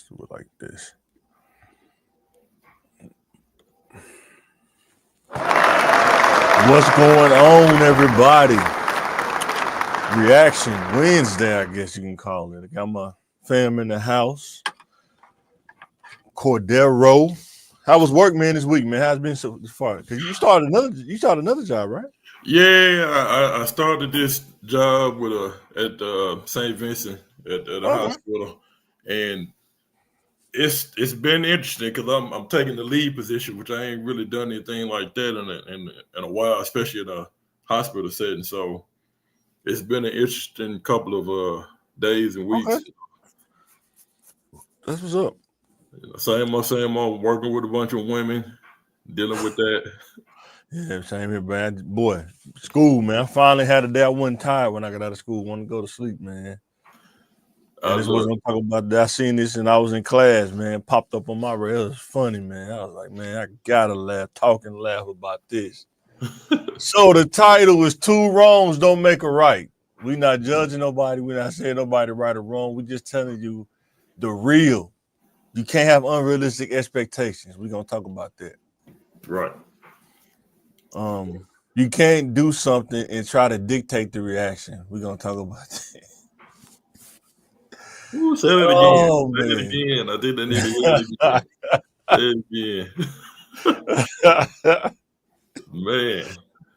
Let's do it like this. What's going on, everybody? Reaction Wednesday, I guess you can call it. I got my fam in the house. Cordero. How was work, man, this week, man? How's it been so far? Because you started another job, right? Yeah, I started this job with at St. Vincent at the Okay. hospital, and it's been interesting because I'm taking the lead position, which I ain't really done anything like that in a while, especially in a hospital setting. So it's been an interesting couple of days and Okay. weeks. That's what's up. Same old, working with a bunch of women, dealing with that. Yeah, same here, man. Boy, school, man. I finally had a day I wasn't tired when I got out of school. Wanted to go to sleep, man. I And this look, wasn't talking about that. I seen this and I was in class, man. Popped up on my radar. It was funny, man. I was like, man, I gotta talk and laugh about this. So the title is Two Wrongs Don't Make a Right. We're not judging nobody. We're not saying nobody right or wrong. We're just telling you the real. You can't have unrealistic expectations. We're gonna talk about that. right. You can't do something and try to dictate the reaction. We're gonna talk about that. Ooh, say that again. Oh Say it man. again. I think I need to hear it again. Say it again. Man.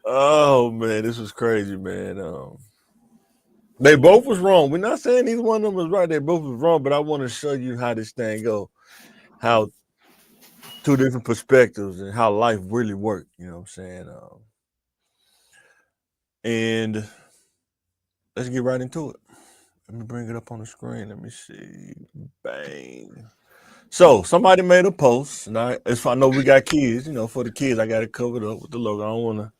Oh man, this was crazy, man. They both was wrong. We're not saying either one of them was right. They both was wrong, but I want to show you how this thing go, how two different perspectives and how life really worked. You know what I'm saying? And let's get right into it. Let me bring it up on the screen. Let me see. Bang. So somebody made a post, and I know we got kids. You know, for the kids, I got it covered up with the logo. I don't want to.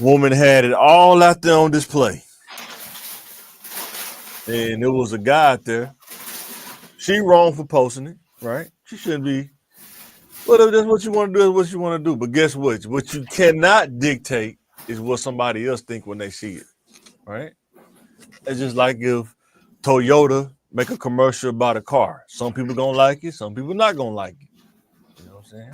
Woman had it all out there on display. And there was a guy out there. She wrong for posting it, right? She shouldn't be. But if that's what you want to do, is what you want to do. But guess what? What you cannot dictate is what somebody else think when they see it, right? It's just like if Toyota make a commercial about a car. Some people gonna like it, some people not gonna like it. You know what I'm saying?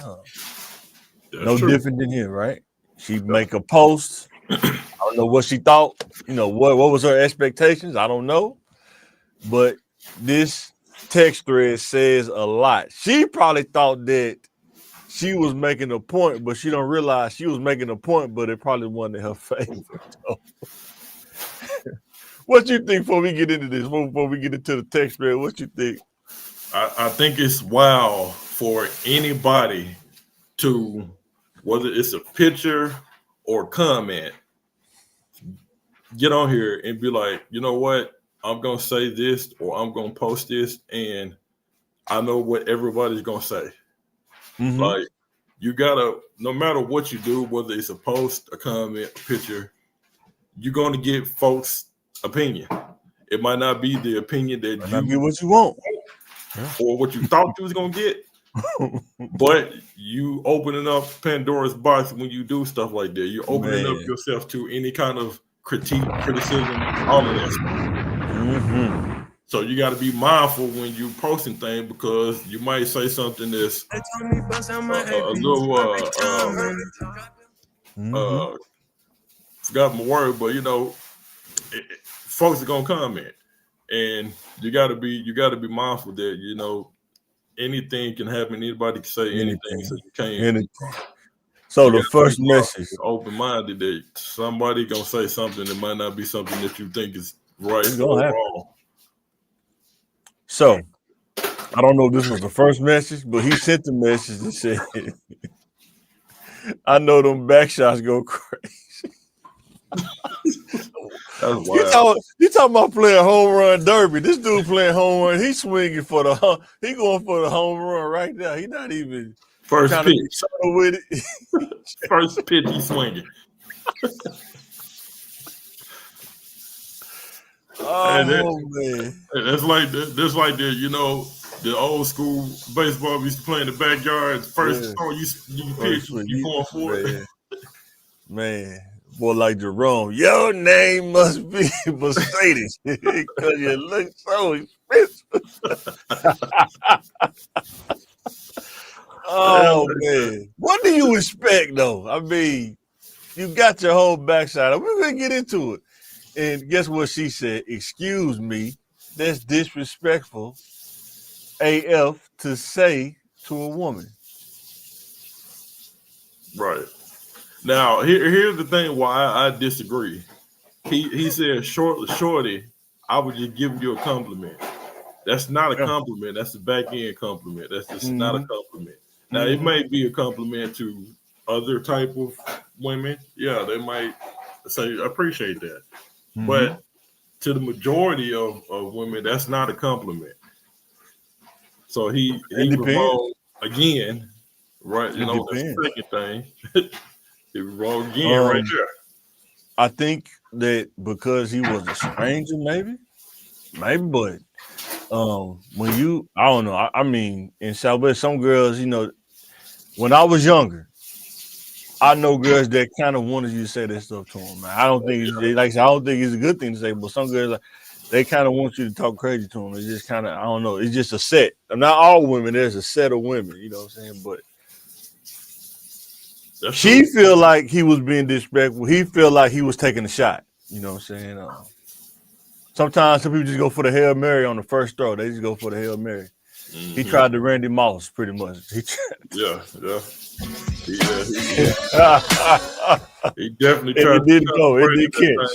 That's No true. different than here, right? She make a post. I don't know what she thought. You know, what was her expectations? I don't know. But this text thread says a lot. She probably thought that she was making a point, but she don't realize she was making a point, but it probably wasn't in her favor. What you think before we get into this? Before we get into the text thread, what you think? I think it's wild for anybody to, whether it's a picture or comment, get on here and be like, you know what? I'm going to say this or I'm going to post this, and I know what everybody's going to say. Mm-hmm. Like, you got to, no matter what you do, whether it's a post, a comment, a picture, you're going to get folks' opinion. It might not be the opinion that Might not get you what you want. or what you thought you was going to get, but you opening up Pandora's box when you do stuff like that. You're opening up Man. yourself to any kind of critique, criticism, all of that stuff. Mm-hmm. So you got to be mindful when you posting things because you might say something that's a little Mm-hmm. forgot my word, but you know, folks are gonna comment, and you got to be mindful that you know anything can happen. Anybody can say anything, so Anything. you can't. Anything. So You the got to be first message. open minded that somebody gonna say something that might not be something that you think is right It's or gonna happen. wrong. So I don't know if this was the first message, but he sent the message and said, I know them back shots go crazy. That's wild. You talking about playing home run derby. This dude playing home run. He's swinging for he going for the home run right now. He not even First trying to be pitch, subtle with it. first pitch, he's swinging. And Oh man. that's like that's like you know the old school baseball we used to play in the backyard. First Yeah. throw you First pitch, swing. you going for it. Man. Boy, like Jerome, your name must be Mercedes because you look so expensive. Oh man, what do you expect though? I mean, you got your whole backside. We're gonna get into it. And guess what she said? Excuse me, that's disrespectful AF to say to a woman. Right. Now, here's the thing why I disagree. He said, shorty, I was just giving you a compliment. That's not a Yeah. compliment. That's a back end compliment. That's just not a Mm-hmm. compliment. Now, it may be a compliment to other type of women. Yeah, they might say, I appreciate that. Mm-hmm. But to the majority of women, that's not a compliment. So he It was depends. wrong again, right? You It know, that's depends. the second thing. He was wrong again right there. I think that because he was a stranger, maybe, but when you, I don't know. I mean, in Southwest, some girls, when I was younger, I know girls that kind of wanted you to say that stuff to them. Man. I don't think, like I said, I don't think it's a good thing to say, but some girls, they kind of want you to talk crazy to them. It's just kind of, I don't know. It's just a set. Not all women. There's a set of women. You know what I'm saying? But she feel like he was being disrespectful. He feel like he was taking a shot. You know what I'm saying? Sometimes some people just go for the Hail Mary on the first throw. They just go for the Hail Mary. Mm-hmm. He tried the Randy Moss pretty much. Yeah. He definitely tried. It didn't go. It did catch.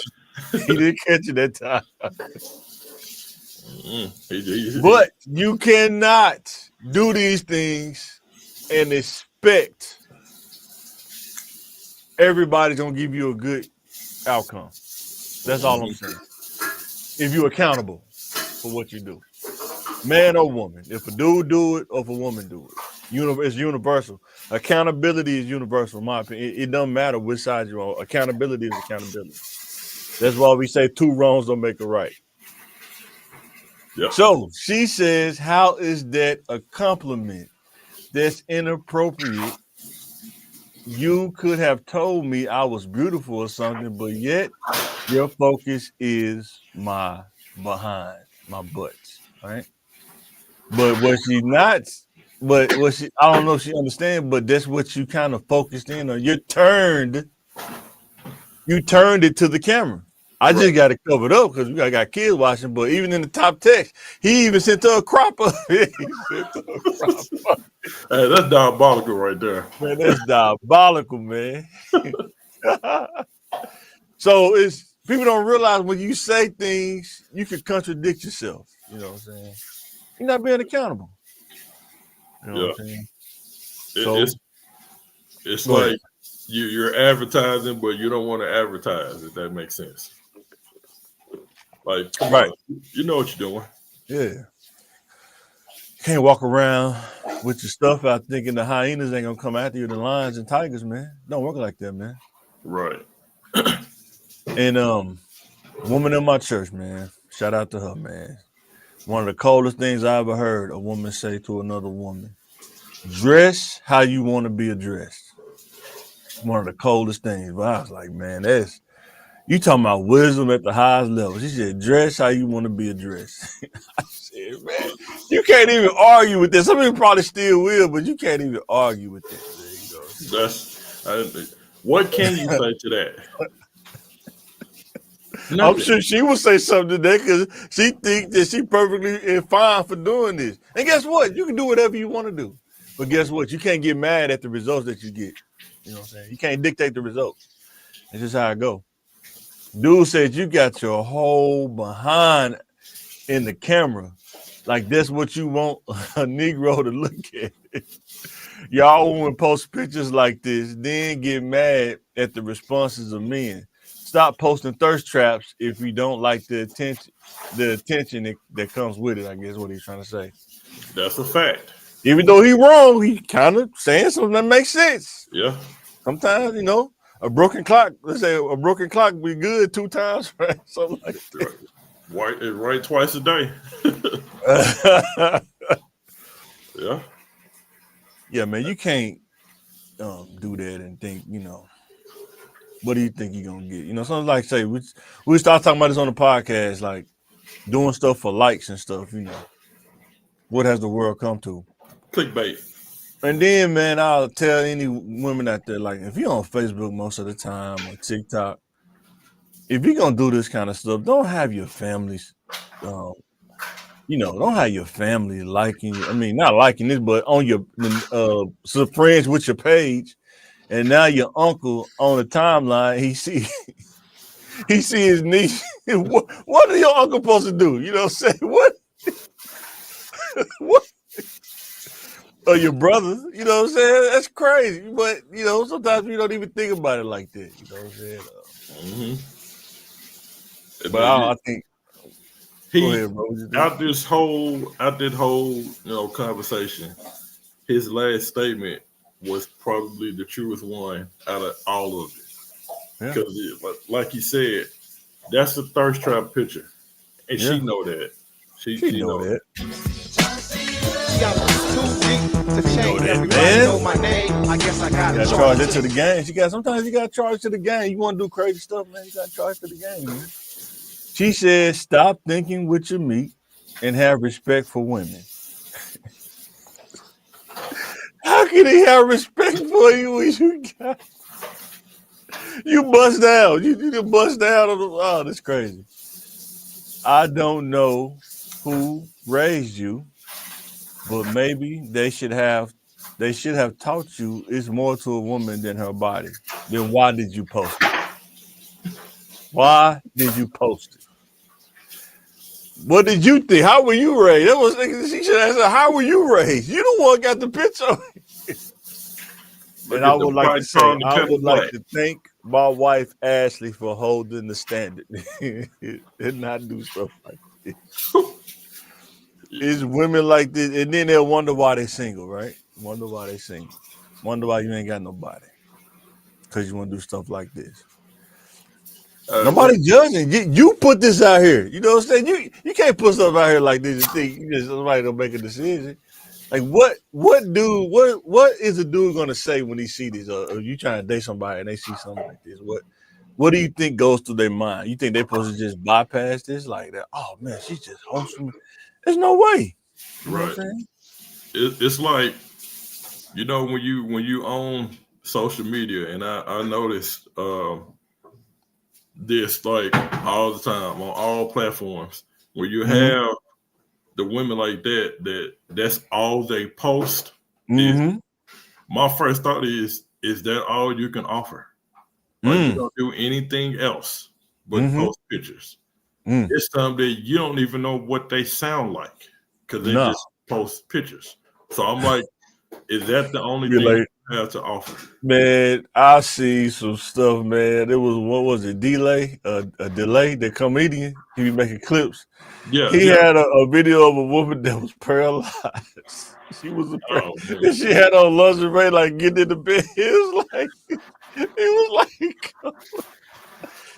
He didn't catch it that time. But you cannot do these things and expect everybody's gonna give you a good outcome. That's all I'm saying. If you're accountable for what you do, man or woman, if a dude do it or if a woman do it, it's universal. Accountability is universal, in my opinion. It doesn't matter which side you're on. Accountability is accountability. That's why we say 2 wrongs don't make a right. Yeah. So she says, how is that a compliment? That's inappropriate. You could have told me I was beautiful or something, but yet your focus is my behind, my butts, right? But what she not, but what she, I don't know if she understands, but that's what you kind of focused in on. You turned it to the camera. I just got it covered up because we got kids watching, but even in the top text, he even sent her a crop up. Hey, that's diabolical right there. Man, that's diabolical, man. So it's people don't realize when you say things, you can contradict yourself. You know what I'm saying? You're not being accountable. You know what I'm saying? It's like you're advertising, but you don't want to advertise, if that makes sense. Like, come on, you know what you're doing. Yeah. Can't walk around with your stuff out thinking the hyenas ain't gonna come after you, the lions and tigers, man. Don't work like that, man. Right. And woman in my church, man. Shout out to her, man. One of the coldest things I ever heard a woman say to another woman. Dress how you want to be addressed. One of the coldest things. But I was like, man, you talking about wisdom at the highest level. She said, dress how you want to be addressed. I said, man, you can't even argue with this. Some people probably still will, but you can't even argue with that. What can you say to that? I'm sure she will say something today because she thinks that she perfectly fine for doing this. And guess what? You can do whatever you want to do. But guess what? You can't get mad at the results that you get. You know what I'm saying? You can't dictate the results. It's just how it go. Dude said you got your whole behind in the camera. Like that's what you want a Negro to look at. Y'all want to post pictures like this, then get mad at the responses of men. Stop posting thirst traps if you don't like the attention that comes with it, I guess what he's trying to say. That's a fact. Even though he's wrong, he kind of saying something that makes sense. Yeah. Sometimes, a broken clock, let's say a broken clock be good 2 times, right? Something like that. Right twice a day. Yeah. Yeah, man, you can't do that and think, what do you think you're going to get? Something like, say, we start talking about this on the podcast, like doing stuff for likes and stuff, What has the world come to? Clickbait. And then, man, I'll tell any women out there, like, if you're on Facebook most of the time or TikTok, if you're gonna do this kind of stuff, don't have your families, um, don't have your family liking you. I mean, not liking this, but on your so friends with your page, and now your uncle on the timeline, he see he see his niece. What are your uncle supposed to do? You know what I'm saying? What or your brother? You know what I'm saying? That's crazy. But sometimes we don't even think about it like that. You know what I'm saying? But I think go He ahead, bro. What you think? out that whole conversation, his last statement was probably the truest one out of all of it. Yeah. Because, like you said, that's a thirst trap picture, and Yeah. she know that. She know that. Gotta charge it to the game. Sometimes you gotta charge to the game. You want to do crazy stuff, man. You gotta charge to the game, man. She said, "Stop thinking with your meat and have respect for women." How can he have respect for you when you bust down? You bust down on the. Oh, that's crazy. I don't know who raised you, but maybe they should have taught you it's more to a woman than her body. Then why did you post it? Why did you post it? What did you think? How were you raised? She should ask her, how were you raised? You the one got the picture. And I would like to say, I would like to thank my wife Ashley for holding the standard and not do stuff like this. It's women like this, and then they'll wonder why they're single, right? Wonder why they're single. Wonder why you ain't got nobody. Because you want to do stuff like this. Nobody judging. You put this out here. You know what I'm saying? You can't put stuff out here like this and think somebody don't make a decision. Like what is a dude gonna say when he see this? Or you trying to date somebody and they see something like this? What do you think goes through their mind? You think they're supposed to just bypass this like that? Oh man, she's just wholesome. There's no way. You know what I'm saying? It's like, when you own social media, and I noticed this like all the time on all platforms, where you have the women like that's all they post. My first thought is that all you can offer? Like, you don't do anything else but post pictures. It's something that you don't even know what they sound like because they just post pictures. So I'm like, is that the only thing you have to offer? Man, I see some stuff, man. It was, what was it, Delay? A Delay, the comedian. He be making clips. Yeah, he had a video of a woman that was paralyzed. She was and she had on lingerie, like getting in the bed. It was like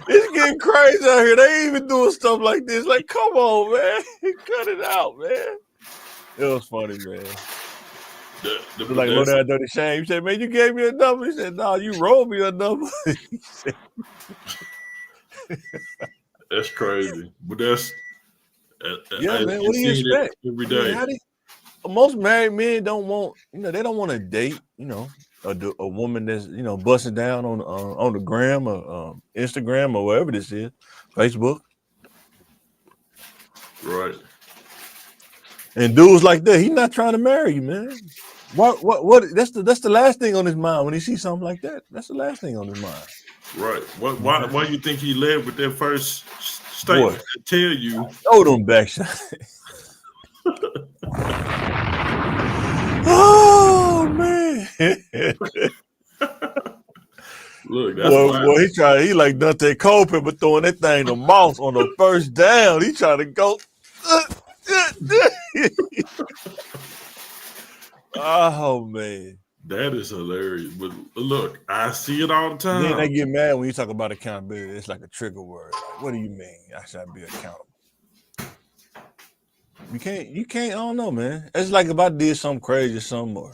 it's getting crazy out here. They ain't even doing stuff like this. Like, come on, man. Cut it out, man. It was funny, man. Like low down dirty shame. He said, "Man, you gave me a number." He said, "No, you rolled me a number." That's crazy, but that's yeah, man. What do you expect every day? I mean, most married men don't want, they don't want to date, a woman that's busting down on the gram or Instagram or wherever this is, Facebook, right? And dudes like that, he's not trying to marry you, man. What? That's the last thing on his mind when he sees something like that. That's the last thing on his mind. Right. Why do you think he led with that first statement to tell you? Throw them back shots. Oh man. Look, that's he like Dante Culpepper throwing that thing to Moss on the first down. He trying to go. Oh man. That is hilarious. But look, I see it all the time. Then they get mad when you talk about accountability. It's like a trigger word. Like, what do you mean I should be accountable? You can't, I don't know, man. It's like if I did something crazy or something, or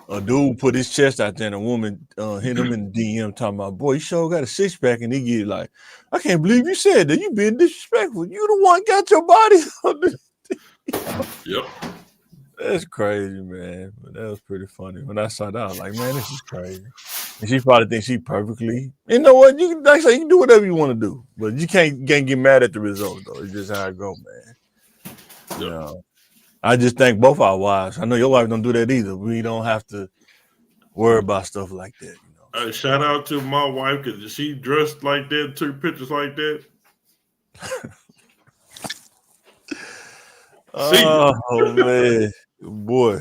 a dude put his chest out there and a woman hit him in the DM talking about, boy, you sure got a six pack, and he get like, I can't believe you said that. You being disrespectful. You the one got your body on the Yep. That's crazy, man. But that was pretty funny. When I saw that, I was like, man, this is crazy. And she probably thinks she perfectly. You know what? You can, like I say, you can do whatever you want to do, but you can't get mad at the results though. It's just how it go, man. You Yep. know. I just thank both our wives. I know your wife don't do that either. We don't have to worry about stuff like that. You know. Shout out to my wife because she dressed like that, took pictures like that. Oh man, boy,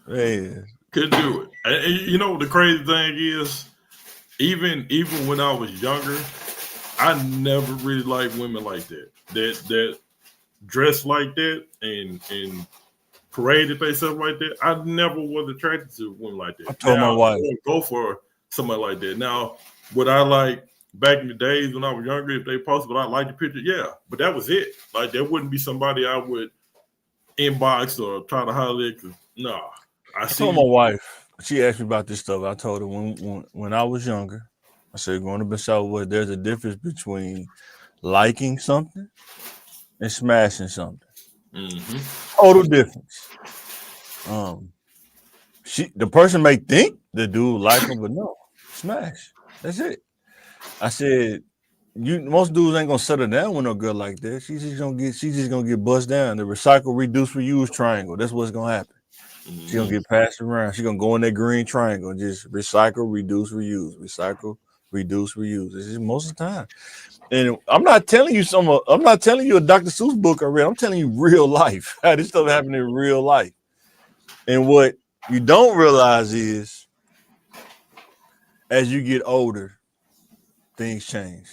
man. Could do it. And you know the crazy thing is, even when I was younger, I never really liked women like that. That dress like that and paraded themselves like that. I never was attracted to women like that. I told my wife, I would go for somebody like that. Now, would I like back in the days when I was younger, if they posted, but I liked the picture, yeah. But that was it. Like that wouldn't be somebody I would inbox or try to holler at. No, I told my wife. She asked me about this stuff. I told her when I was younger, I said, growing up in Southwest, there's a difference between liking something and smashing something. Mm-hmm. Total difference. The person may think the dude like him, but no, smash. That's it. I said, most dudes ain't gonna settle down with no girl like that. She's just gonna get bust down. The recycle, reduce, reuse triangle. That's what's gonna happen. Mm-hmm. She's gonna get passed around. She's gonna go in that green triangle and just recycle, reduce, reuse, recycle, reduce, reuse. This is most of the time. And I'm not telling you a Dr. Seuss book I read. I'm telling you real life. How this stuff happening in real life. And what you don't realize is as you get older, things change.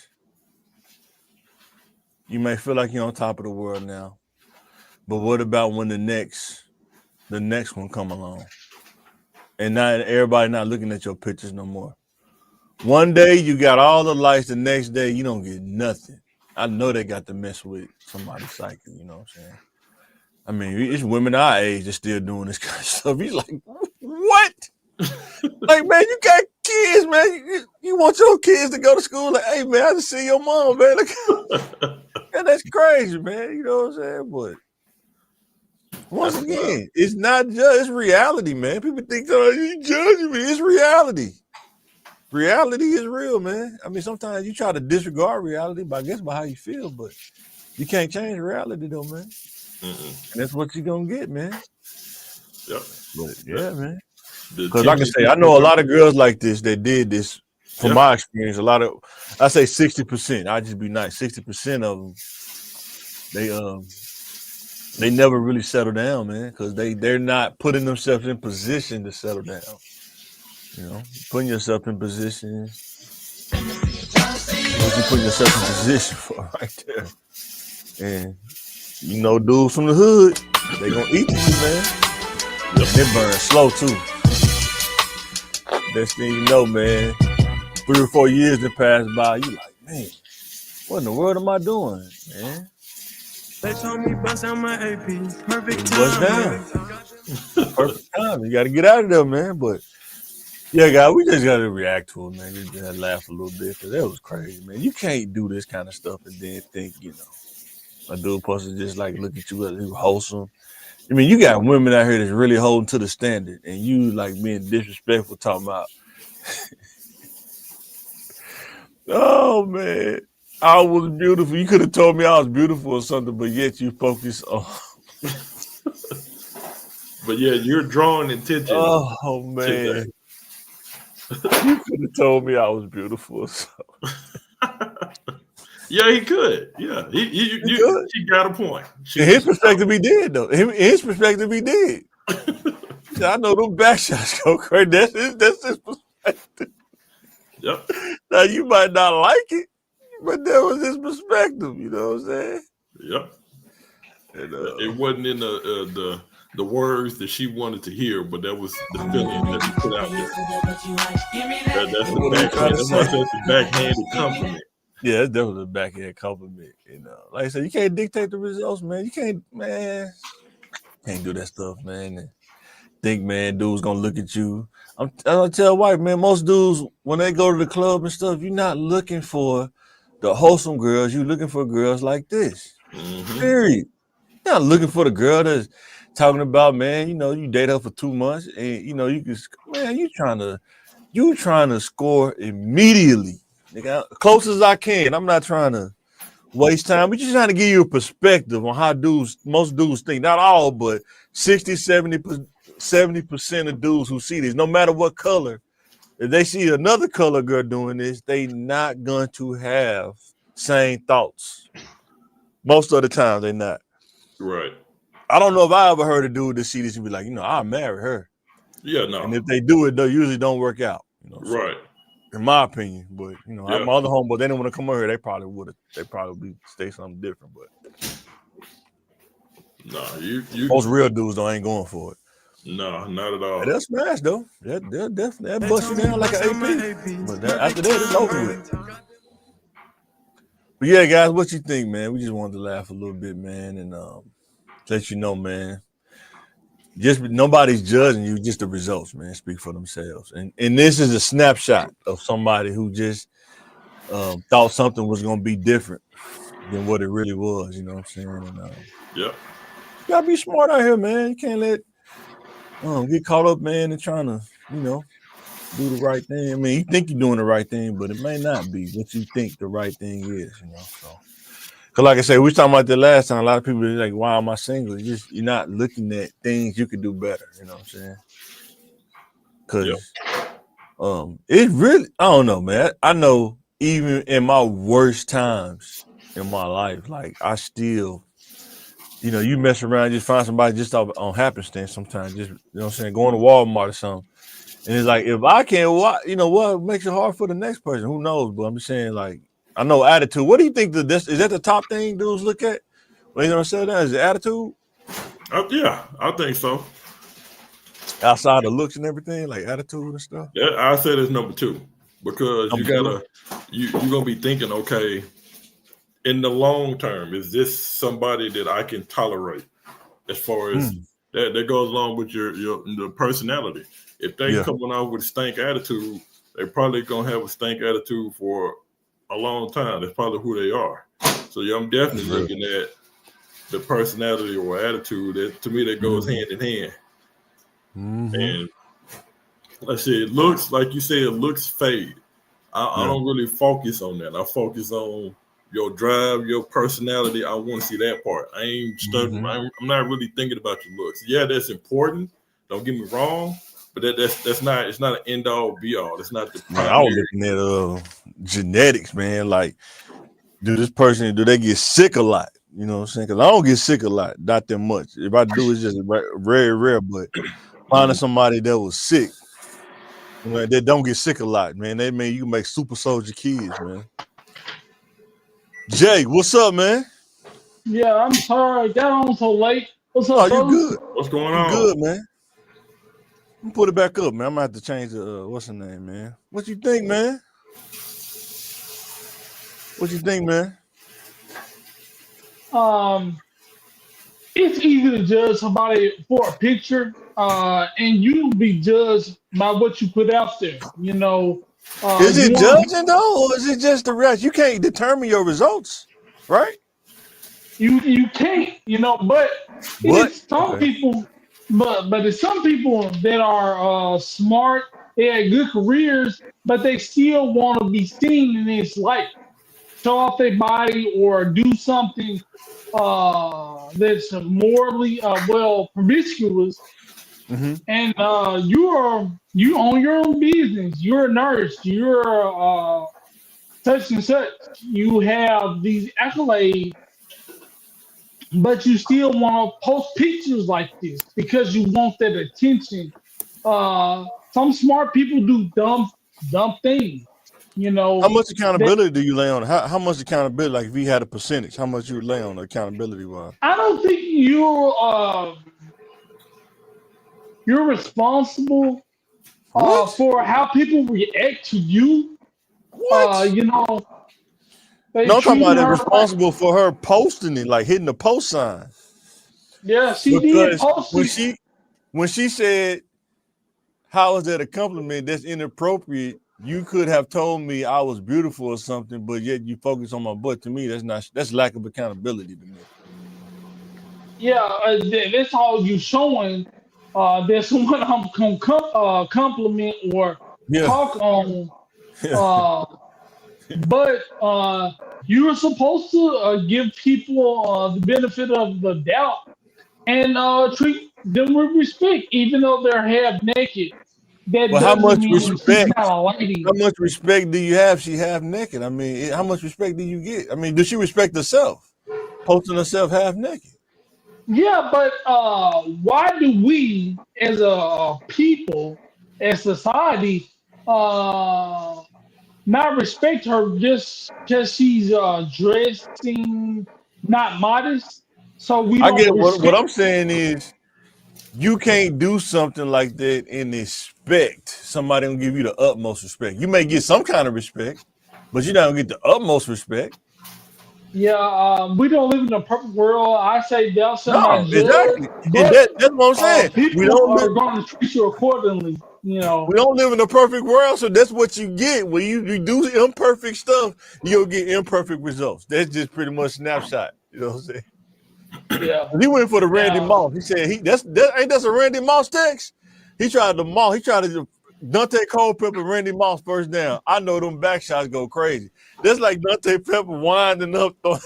You may feel like you're on top of the world now. But what about when the next one come along? And not everybody not looking at your pictures no more. One day you got all the lights, the next day you don't get nothing. I know they got to mess with somebody's psyche, you know what I'm saying? I mean, it's women our age that's still doing this kind of stuff. He's like, what? Like, man, you got kids, man. You want your kids to go to school? Like, hey, man, I just see your mom, man. And that's crazy, man. You know what I'm saying? But once again, it's not just, it's reality, man. People think, oh, you judging me. It's reality. Reality is real, man. I mean, sometimes you try to disregard reality, but I guess by how you feel, but you can't change reality, though, man. Mm-mm. And that's what you're going to get, man. Yep. But, yeah, man. Because like I say, I know a lot of girls like this that did this. From my experience, a lot of, I say 60%. I just be nice. 60% of them, they never really settle down, man, because they're not putting themselves in position to settle down. You know, putting yourself in position. What you putting yourself in position for right there. And you know, dudes from the hood, they gonna eat you, man. And they burn slow too. Next thing you know, man, 3 or 4 years that pass by, you like, man, what in the world am I doing, man? They told me bust out my AP. Perfect time. Bust down. Perfect time. You got to get out of there, man. But yeah, guys, we just got to react to it, man. Just gotta laugh a little bit because that was crazy, man. You can't do this kind of stuff and then think, you know, a dude supposed to just like look at you as you wholesome. I mean, you got women out here that's really holding to the standard, and you like being disrespectful, talking about. Oh man, I was beautiful. You could have told me I was beautiful or something, but yet you focus on. But yeah, you're drawing attention. Oh man, you could have told me I was beautiful. So. Yeah, he could. Yeah, he got a point. In his perspective, he did though. In his perspective, he did. I know them back shots go crazy. That's his perspective. Yep. Now you might not like it, but that was his perspective. You know what I'm saying? Yep. And, it wasn't in the words that she wanted to hear, but that was the feeling that he put out there. That's the backhanded compliment. Yeah, it's definitely a backhand compliment. You know, like I said, you can't dictate the results, man. You can't do that stuff, man. And think, man, dude's gonna look at you. I'm gonna tell wife, man, most dudes when they go to the club and stuff, you're not looking for the wholesome girls. You're looking for girls like this. Mm-hmm. Period. You're not looking for the girl talking about, man, you date her for 2 months and you can, man, you trying to score immediately. Nigga, close as I can. I'm not trying to waste time. We're just trying to give you a perspective on how most dudes think. Not all, but 60, 70% of dudes who see this, no matter what color, if they see another color girl doing this, they not going to have same thoughts. Most of the time, they not. Right. I don't know if I ever heard a dude that see this and be like, I'll marry her. Yeah, no. And if they do it, they usually don't work out. So, Right. in my opinion, but Yeah. my other homeboys, they didn't want to come over here. They probably would have. They probably stay something different. But No, you most real dudes ain't going for it. No, not at all. They'll smash though. They'll definitely bust you down like an AP. But after that, it's over with. But yeah, guys, what you think, man? We just wanted to laugh a little bit, man, and let you know, man. Just nobody's judging you, just the results, man, speak for themselves. And this is a snapshot of somebody who just thought something was gonna be different than what it really was. You know what I'm saying? And yeah, you gotta be smart out here, man. You can't let get caught up, man, and trying to, do the right thing. I mean, you think you're doing the right thing, but it may not be what you think the right thing is, So, because like I said, we was talking about that last time. A lot of people are like, "Why am I single?" You're not looking at things you could do better. You know what I'm saying? Because it really, I don't know, man. I know even in my worst times in my life, like I still, you mess around, just find somebody just on happenstance sometimes, just, what I'm saying, going to Walmart or something. And it's like, if I can't, what makes it hard for the next person? Who knows? But I'm just saying, like, I know attitude. What do you think is that the top thing dudes look at when you're going to sell down? Is it attitude? Yeah, I think so. Outside of looks and everything, like attitude and stuff? Yeah, I said it's number 2 because you're going to be thinking, okay, in the long term, is this somebody that I can tolerate as far as that goes along with your personality? If they coming out with a stank attitude, they're probably going to have a stank attitude for a long time. That's probably who they are. So I'm definitely looking at the personality or attitude. That to me, that goes hand in hand. And let's say it looks, like you said, looks fade. I don't really focus on that. I focus on your drive, your personality. I want to see that part. I ain't studying. I'm not really thinking about your looks. Yeah, that's important. Don't get me wrong, but that's not. It's not an end all be all. It's not the primary. I was looking at genetics, man. Like, do they get sick a lot? You know what I'm saying? Because I don't get sick a lot, not that much. If I do, it's just very rare. But finding somebody that was sick, they don't get sick a lot, man. They mean you can make super soldier kids, man. Jay, what's up, man? Yeah, I'm sorry I got on so late. What's up, you good? What's going on? You good, man? I'm put it back up, man. I'm gonna have to change the what's the name, man? What you think, man? What you think, man? It's easy to judge somebody for a picture, and you'll be judged by what you put out there. Is it judging though, or is it just the rest? You can't determine your results, right? You can't, but it's some people, but it's some people that are smart. They had good careers, but they still want to be seen in this light, show off their body or do something that's morally promiscuous. And you own your own business. You're a nurse. You're such and such. You have these accolades, but you still want to post pictures like this because you want that attention. Some smart people do dumb things. How much accountability do you lay on? How much accountability? Like if you had a percentage, how much you would lay on accountability wise? I don't think you're responsible for how people react to you. What? No, I'm talking about responsible for her posting it, like hitting the post sign. Yeah, she did post it. When she said, "How is that a compliment? That's inappropriate." You could have told me I was beautiful or something, but yet you focus on my butt. To me, that's lack of accountability to me. Yeah, that's all you showing. There's someone I'm compliment or Yeah, talk on. yeah. Uh, but you're supposed to give people the benefit of the doubt and treat them with respect, even though they're half naked. That But how doesn't much mean she's respect? not a How lady. much respect do you have? She half naked. I mean, how much respect do you get? I mean, does she respect herself? Posting herself half naked. Yeah, but why do we, as a people, as society, uh, not respect her just because she's dressing not modest? So we I get don't what respect. I'm saying is you can't do something like that and expect somebody to give you the utmost respect. You may get some kind of respect, but you're not gonna get the utmost respect. Yeah, we don't live in a perfect world. I say thou shalt not No, judge, exactly. And but that's what I'm saying. people are going to treat you accordingly. We don't live in a perfect world, so that's what you get. When you do imperfect stuff, you'll get imperfect results. That's just pretty much snapshot. You know what I'm saying? Yeah, He went for the Randy yeah, Moss. He said that's a Randy Moss text. He tried to Dante Culpepper Randy Moss first down. I know them back shots go crazy. That's like Dante Pepper winding up, but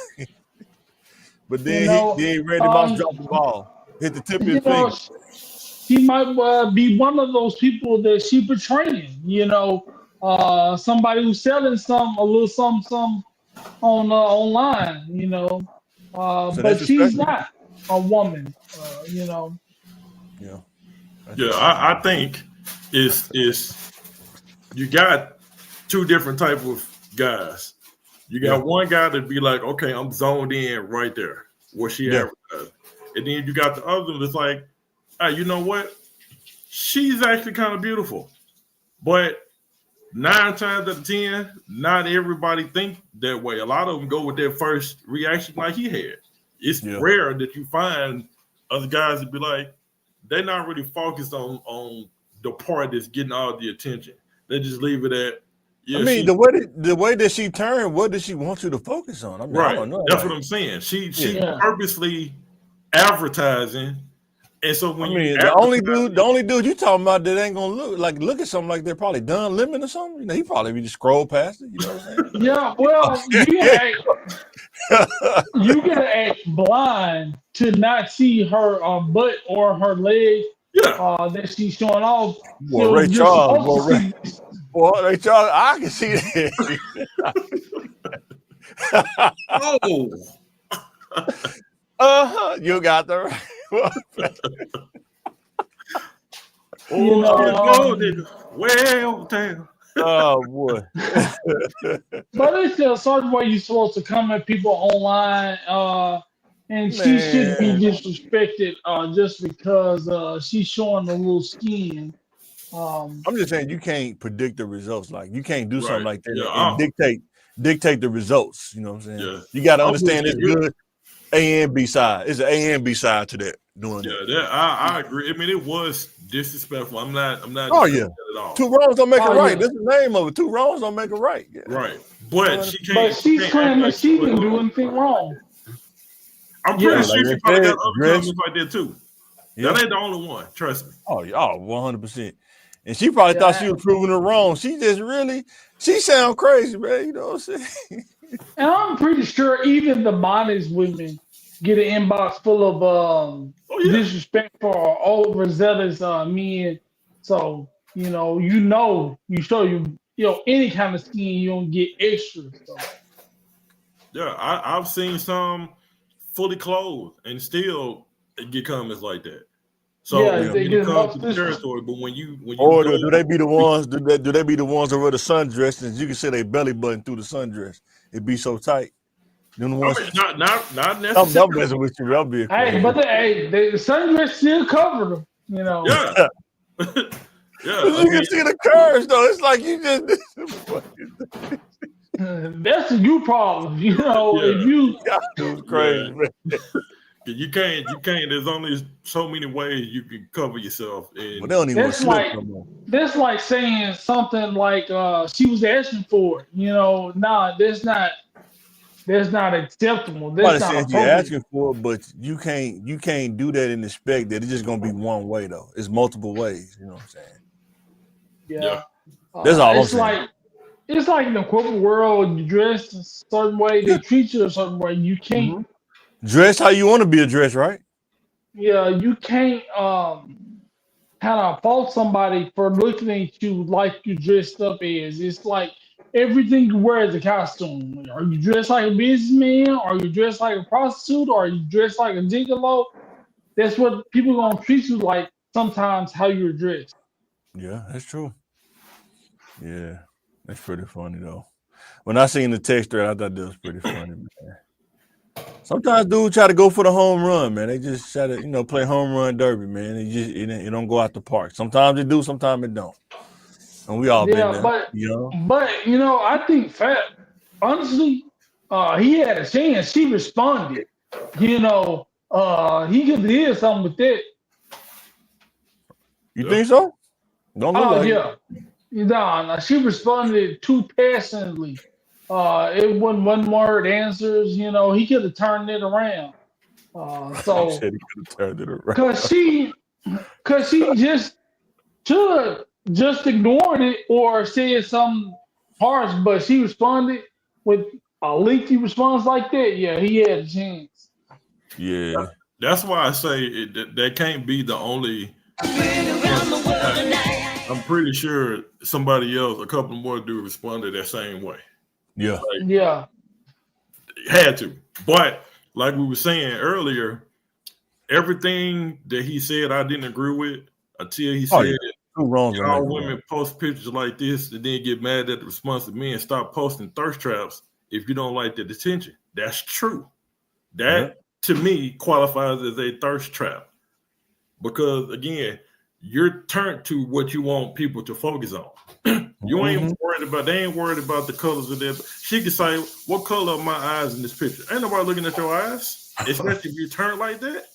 you know, then Randy Moss um, dropped the ball, hit the tip of you his know, finger. she might be one of those people that she portraying. Somebody who's selling a little some on online. So But that's she's respectable. not a woman. Yeah, that's Yeah, respectable. I think it's you got two different type of guys. You Yeah, got one guy that be like, okay, I'm zoned in right there where she yeah. advertised, and then you got the other one that's like, hey, you know what? She's actually kind of beautiful, but 9 times out of 10, not everybody think that way. A lot of them go with their first reaction like he had. It's Yeah. rare that you find other guys that be like, they're not really focused on the part that's getting all the attention. They just leave it at, I yeah, mean, she the way that she turned, what does she want you to focus on? I mean, I right. don't know. That's what Like, I'm saying. She yeah. she Yeah, purposely advertising, and so I when you mean, advertise, the only dude you talking about that ain't gonna look at something like they're probably done limit or something. You know, he probably be just scroll past it. You know what I'm yeah. Well, saying? you gotta act blind to not see her butt or her leg yeah. that she's showing off. Boy, Ray You're Charles, supposed to see. Ray Charles, I can see that. Oh, You got the right. You oh, know, she's golden. Well, damn. Oh boy. but it's a certain way you're supposed to come at people online, and she shouldn't be Man, disrespected just because she's showing a little skin. Um, I'm just saying you can't predict the results. Like you can't do something Right. like Yeah. that and dictate the results. You know what I'm saying? Yeah. You got to I'm with understand it's you. good A and B side. It's an A and B side to that doing Yeah, that. I agree. I mean, it was disrespectful. I'm not Oh defending yeah, that at all. two wrongs don't make a oh right. yeah, That's the name of it. Two wrongs don't make a right. Yeah, Right. But she but can't she's act claiming like she she didn't wasn't do like anything wrong. that. I'm pretty yeah. Yeah, Like sure she they probably got said, other dress. comments like that too. Yeah. That ain't the only one. Trust me. Oh yeah. Oh, 100%. And she probably thought she yeah. was proving her wrong. She sound crazy, man. You know what I'm saying? And I'm pretty sure even the modest women get an inbox full of Oh yeah. disrespectful or overzealous men. So you show any kind of skin, you don't get extra. So Yeah. I've seen some fully clothed and still get comments like that. So yeah, Yeah. they when it get comes most to the disrespect. territory, but when you Or go do they be the ones? Do they be the ones that wear the sundress and you can see their belly button through the sundress? It be so tight. Them the I ones. mean not I'm necessarily. messing with you. I'm being Hey, crazy. but the sundress still covered them. Yeah. But Yeah. I you can mean, see the curves though. It's like you That's a you problem. If yeah. you God, it was Yeah. crazy, man. You can't. There's only so many ways you can cover yourself, But they and don't even wear that's slips like no more. that's like saying something like she was asking for it. Nah, that's not That's not acceptable. I That's not understand you're appropriate. asking for it, but you can't do that and expect that it's just gonna be one way though. It's multiple ways. You know what I'm saying? Yeah. Yeah. That's all I'm It's saying. like in the corporate world, you dress a certain way, Yeah. they treat you a certain way. You can't, Dress how you want to be addressed, right? yeah, you can't kind of fault somebody for looking at you like you dressed up as. It's like everything you wear is a costume. Are you dressed like a businessman? Are you dressed like a prostitute? Or are you dressed like a gigolo? That's what people gonna treat you like sometimes how you're dressed. Yeah, that's true. Yeah, that's pretty funny though. When I seen the text thread, I thought that was pretty funny, man. Sometimes dudes try to go for the home run, man. They just try to, play home run derby, man. It don't go out the park. Sometimes it do, sometimes it don't. And we all been Yeah, there, but you know. I think Fat honestly, he had a chance. He responded. He could have did something with that. You Yeah. think so? Don't look Oh like it. yeah. No, she responded too passionately. It wasn't one word answers. He could have turned it around. He So said he could have turned it around. cause she just should just ignored it or said something harsh, but she responded with a lengthy response like that. Yeah, he had a chance. Yeah. That's why I say that can't be the only person that happened. I'm pretty sure somebody else, a couple more dudes responded that same way. Yeah. Yeah, Had to. But like we were saying earlier, everything that he said I didn't agree with until he Oh said yeah. Two wrongs don't make y'all a right. women post pictures like this and then get mad at the response of men. Stop posting thirst traps if you don't like the attention. That's true. Yeah. That to me qualifies as a thirst trap because again, you're turned to what you want people to focus on. You ain't worried about. They ain't worried about the colors of their. She can say, "What color are my eyes in this picture?" Ain't nobody looking at your eyes, especially if you turn like that.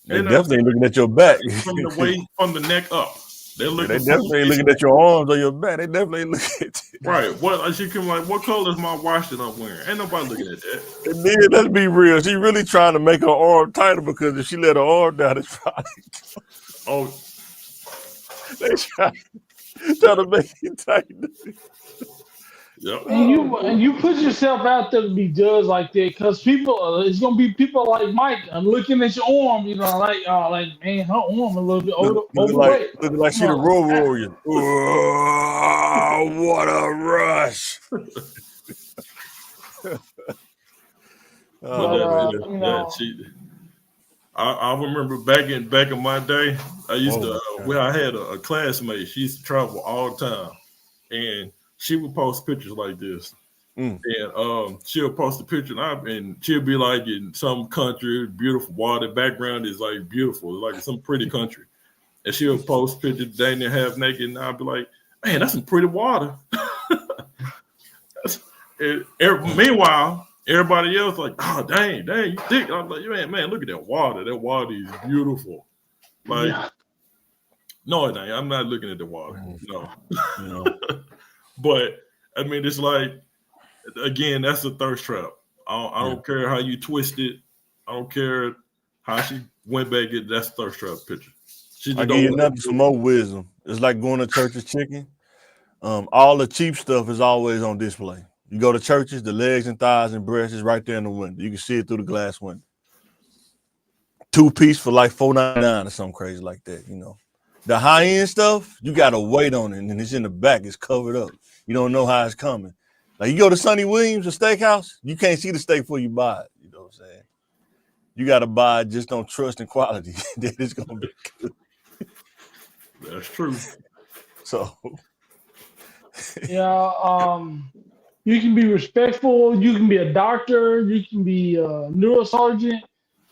They definitely ain't looking at your back. From the waist, from the neck up. They're Yeah, looking. they definitely ain't looking at your arms or your back. They definitely ain't looking at you. Right. What she can like? What color is my watch that I'm wearing? Ain't nobody looking at that. And then let's be real. She really trying to make her arm tighter because if she let her arm down, it's probably Oh, they try to make it tighter. yep. and you put yourself out there to be judged like that because people, it's gonna be people like Mike looking at your arm, like man, her arm a little bit overweight. Looking like she the No, Road Warrior. Oh, what a rush! But but Oh that, man. that she. I remember back in my day, I used Oh to. my God. Well, I had a classmate. She used to travel all the time, and she would post pictures like this. Mm. And she'll post a picture, and she'll be like in some country, beautiful water. Background is like beautiful, like some pretty country. And she'll post pictures, dang near half naked, and I'll be like, "Man, that's some pretty water." Meanwhile, everybody else like, "Oh, dang, you thick." I'm like, man, look at that water. That water is beautiful. Like, yeah, no, it ain't. I'm not looking at the water. No, You know. but I mean, it's like again, that's a thirst trap. I don't care how you twist it. I don't care how she went back. That's a thirst trap picture. She I just give don't you want nothing some more wisdom. It's like going to church's chicken. All the cheap stuff is always on display. You go to churches, the legs and thighs and breasts is right there in the window. You can see it through the glass window. 2-piece for like $4.99 or something crazy like that. The high end stuff, you gotta wait on it, and it's in the back. It's covered up. You don't know how it's coming. Like you go to Sonny Williams, a steakhouse, you can't see the steak before you buy it. You know what I'm saying? You gotta buy it just on trust and quality. That it's gonna be good. That's true. So yeah. You can be respectful. You can be a doctor. You can be a neurosurgeon.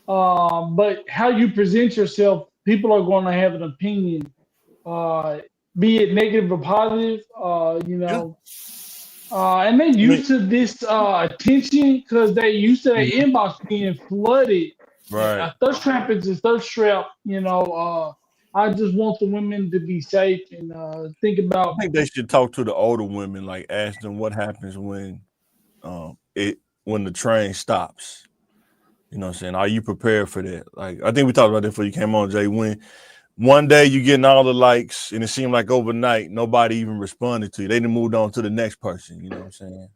But how you present yourself, people are going to have an opinion, uh, be it negative or positive. yeah, And they I mean, used to this attention because they used to their inbox being flooded. right. Thirst trap is a thirst trap. I just want the women to be safe and think I about. think they should talk to the older women, like ask them what happens when it when the train stops? You know what I'm saying? Are you prepared for that? Like, I think we talked about that before you came on, Jay. When one day you getting all the likes and it seemed like overnight nobody even responded to you. They done moved on to the next person. You know what I'm saying?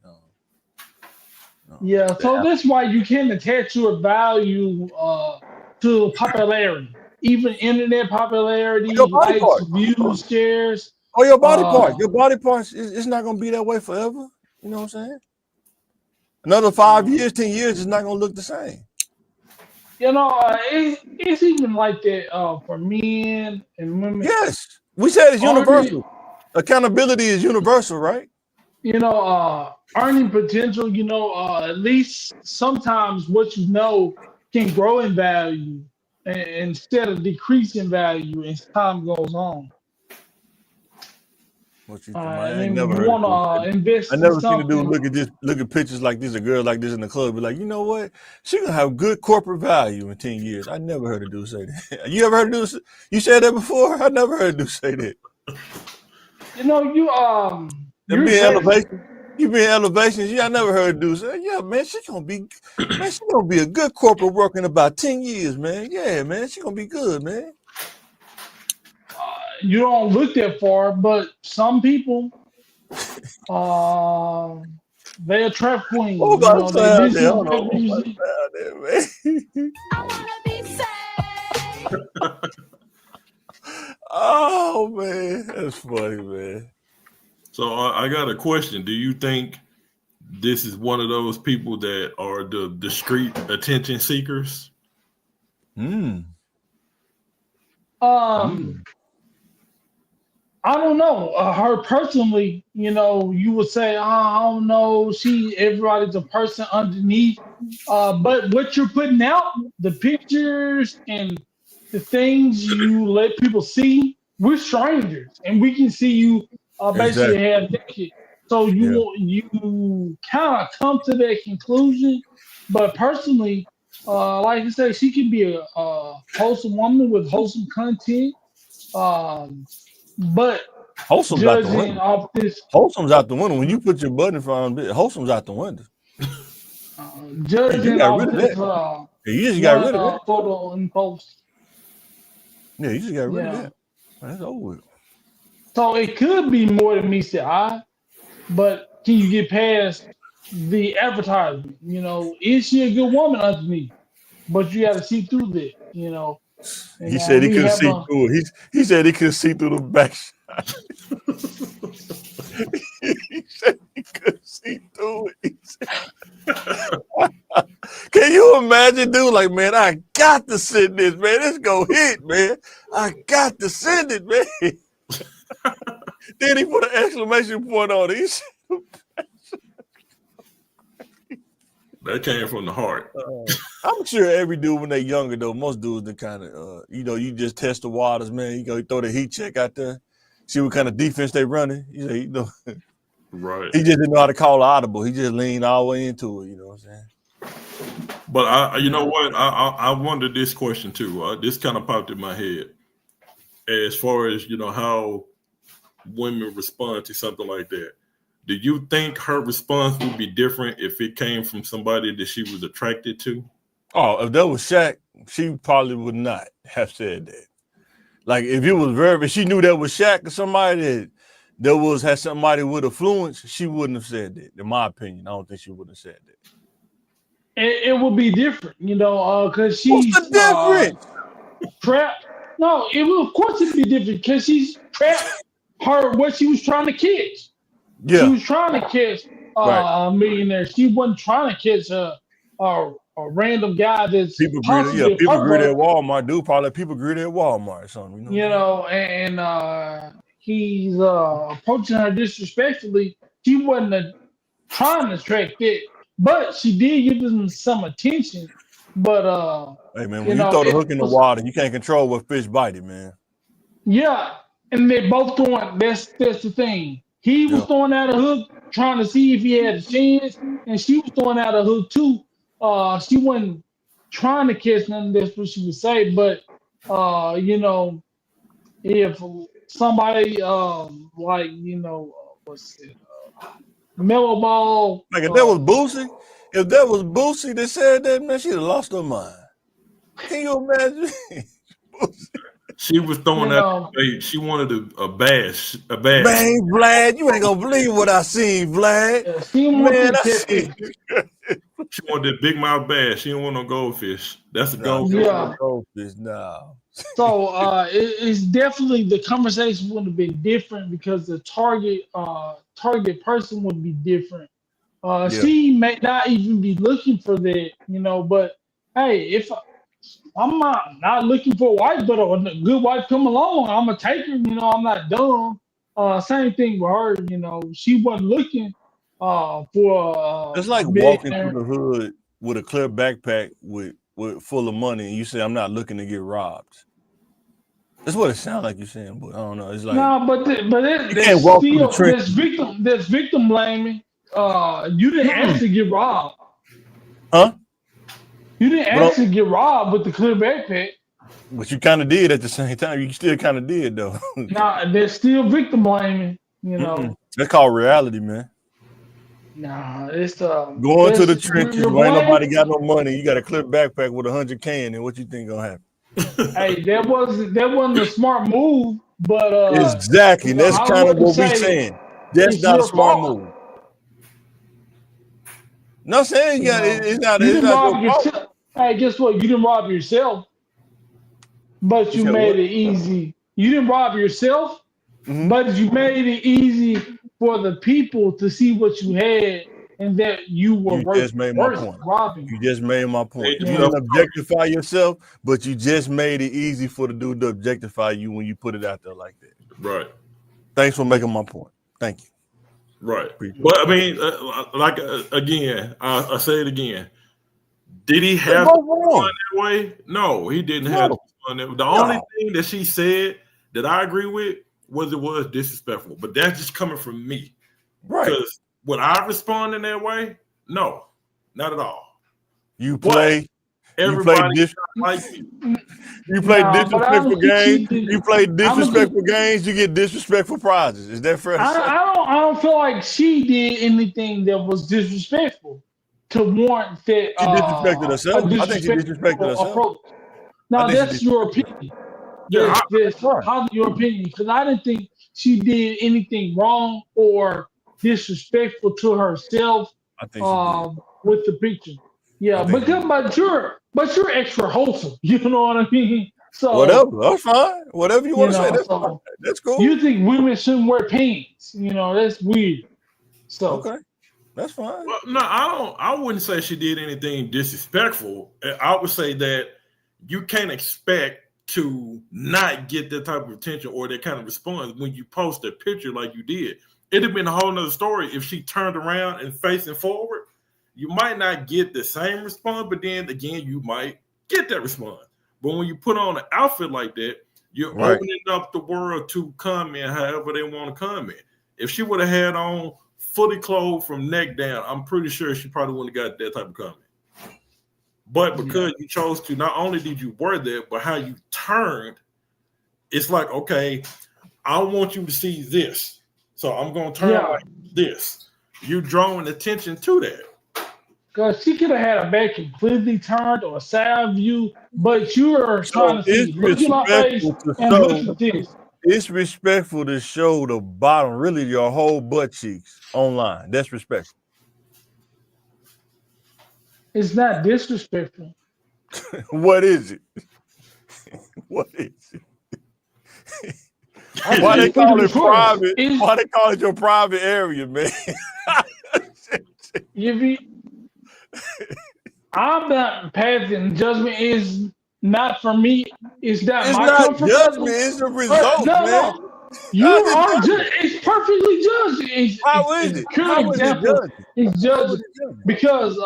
Yeah, so that's why you can't attach your value to popularity. Even internet Your popularity, body likes, part. views, shares. Or your body part. Uh, Your body parts, it's not gonna be that way forever. You know what I'm saying? Another 5 uh, years, 10 years is not gonna look the same. it's even like that for men and women. Yes. We said it's Earning, universal. Accountability is universal, right? earning potential. At least sometimes what you know can grow in value instead of decrease in value as time goes on. What you think? I And ain't then never you heard it. want to I invest in never seen a dude something. look at pictures like this, a girl like this in the club, be like, you know what? She gonna have good corporate value in 10 years. I never heard a dude say that. You ever heard a dude you said that before? I never heard a dude say that. That You're being attracted. elevation. You being elevations, yeah, I never heard a dude say, yeah, man, she gonna be a good corporate worker in about 10 years, man. Yeah, man, she gonna be good, man. You don't look that far, but some people, uh, they attract What queens. about They sound listen there? to Hold great on. What music. about sound there, man? Oh man, that's funny, man. So I got a question. Do you think this is one of those people that are the discreet attention seekers? Mm. Um, I don't know. Her personally, you would say, I don't know. Everybody's a person underneath. But what you're putting out, the pictures and the things you let people see, we're strangers, and we can see you basically Exactly. have naked. So Yeah. you kind of come to that conclusion. But personally, like I say, she can be a wholesome woman with wholesome content. Um, but Wholesome's out the judging window. off this, Wholesome's out the window. When you put your butt in front of it, wholesome's out the window. You judging got off rid of this that. Yeah, you just got one rid of that. photo and post, Yeah, you just got rid of yeah. that. That's over with. So it could be more than meets the eye, but can you get past the advertisement? Is she a good woman underneath? But you got to see through that, And He said he we couldn't have see a through it. He said he couldn't see through the back. He said he couldn't see through it. Can you imagine, dude? Like, man, I got to send this, man. This go hit, man. I got to send it, man. Then he put an exclamation point on it. He said, That came from the heart. I'm sure every dude when they're younger, though, most dudes, they kind of, you just test the waters, man. You throw the heat check out there, see what kind of defense they running. Right. He just didn't know how to call audible. He just leaned all the way into it. You know what I'm saying? But you know what? I wondered this question too. This kind of popped in my head as far as how women respond to something like that. Do you think her response would be different if it came from somebody that she was attracted to? Oh, if that was Shaq, she probably would not have said that. Like if it was if she knew that was Shaq or somebody that had somebody with influence, she wouldn't have said that. In my opinion, I don't think she would have said that. it will be different, because What's the she's difference? trapped. No, it will, of course, it'd be different because she's trapped her what she was trying to catch. She Yeah, was trying to catch right. a millionaire. She wasn't trying to catch a random guy that's People greeted, yeah, possibly a people greeted pervert, at Walmart. Dude, probably people greeted at Walmart or something. You know what I'm saying? and he's approaching her disrespectfully. She wasn't trying to track that, but she did give him some attention. But Hey man, when you throw the it hook in the was, water, you can't control what fish bite it, man. yeah, and they both throwing. That's the thing. He was Yeah. throwing out a hook, trying to see if he had a chance, and she was throwing out a hook too. She wasn't trying to catch nothing. That's what she would say. But if somebody like what's it, mellow ball, Like if that was Boosie, If that was Boosie that said that, man, she'd have lost her mind. Can you imagine? She was throwing You out know, bait. She wanted a bash. Man, Vlad, you ain't gonna believe what I seen, Vlad. yeah, she didn't want Man, that I catfish. see. She wanted that big mouth bass. She didn't want no goldfish. That's a Nah, goldfish. Yeah. goldfish, nah. So it's definitely the conversation would have been different because the target person would be different. Yeah. She may not even be looking for that, but hey, if I'm not looking for a wife, but a good wife come along, I'm gonna take her. I'm not dumb. Same thing with her. She wasn't looking for It's a like walking through millionaire. the hood with a clear backpack with full of money, and you say, "I'm not looking to get robbed." That's what it sounds like you're saying, but I don't know. It's like No, you there's can't walk through the still trenches. there's victim blaming. You didn't actually get robbed. Huh? You didn't But actually get robbed with the clear backpack. but you kind of did at the same time. You still kind of did though. Nah, there's still victim blaming. That's called reality, man. Nah, it's Going to the that's trenches you're where ain't nobody blaming. got no money. You got a clear backpack with 100K in it. What you think gonna happen? Hey, that wasn't a smart move, but Exactly. And that's I kind of wouldn't what we say saying. That's it's not a your smart fault. move. No, I'm saying it's not You didn't your rob fault. yourself. Hey, guess what? You didn't rob yourself, but You you said made what? it easy. You didn't rob yourself, Mm-hmm. but you made it easy for the people to see what you had and that you were You just made my worth point. robbing. You just made my point. Made You Yeah. yourself didn't objectify yourself, but you just made it easy for the dude to objectify you when you put it out there like that. right. Thanks for making my point. Thank you. Right. Appreciate But it. I mean, again, I say it again. Did he They have to both respond wrong. that way? No, he didn't have to No, respond that way. The only no. thing that she said that I agree with was it was disrespectful. But that's just coming from me. Right. Because would I respond in that way? No, not at all. You But play, you play everybody dis, like me. you play No, but I disrespectful don't think games. she did. You play I don't think disrespectful games. You get disrespectful prizes. Is that fair to say? I don't feel like she did anything that was disrespectful to warrant that She disrespected a herself. I think she disrespected disrespectful herself. approach. I Now think she that's your disrespected herself. opinion. Yeah, That's Right. how your opinion because I didn't think she did anything wrong or disrespectful to herself I think she did. with the picture. I Yeah, think she because did. but you're extra wholesome. You know what I mean? So Whatever. That's fine. Whatever you want to say, that's fine. so That's cool. you think women shouldn't wear pants? That's weird. So Okay. That's fine. well, no, I don't. I wouldn't say she did anything disrespectful. I would say that you can't expect to not get that type of attention or that kind of response when you post a picture like you did. It'd have been a whole nother story if she turned around and facing forward. You might not get the same response, but then again, you might get that response. But when you put on an outfit like that, you're Right. opening up the world to comment however they want to comment. If she would have had on fully clothed from neck down, I'm pretty sure she probably wouldn't have got that type of comment. But because you chose to, not only did you wear that, but how you turned, it's like, okay, I want you to see this. So I'm going to turn yeah, like this. You're drawing attention to that. because she could have had a back completely turned or a side view, but you're trying So to see, look at my face and look at this. it's respectful to show the bottom, really your whole butt cheeks online. That's respectful. It's not disrespectful. What is it? What is it? I Why they just put call it it before. private? Why they call it your private area, man? You be, I'm not passing judgment is not for me. It's not It's my not comfort judgment, level. it's the But results, no, man. no, you How's it are judgment? just. It's perfectly judged. How is It's a it? pure How is it example. judgment? It's How is judged it judgment? because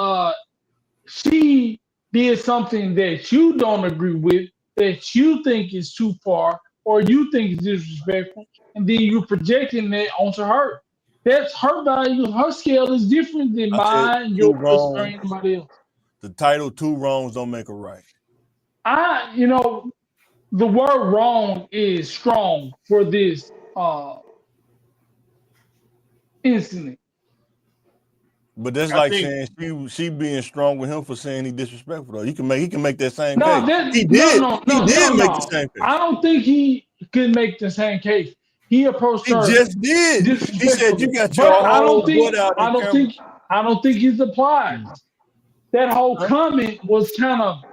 she did something that you don't agree with, that you think is too far, or you think is disrespectful, and then you're projecting that onto her. That's her value. Her scale is different than I said mine, two yours, or wrongs. anybody else. The title two wrongs don't make a right. The word wrong is strong for this incident. But that's I like think saying she being strong with him for saying he disrespectful. Though he can make that same No, case. He did make the same case. I don't think he could make the same case. He approached He her just did. He said you disrespectfully, got your but whole butt out in camera. I don't think he's applied. That whole comment was kind of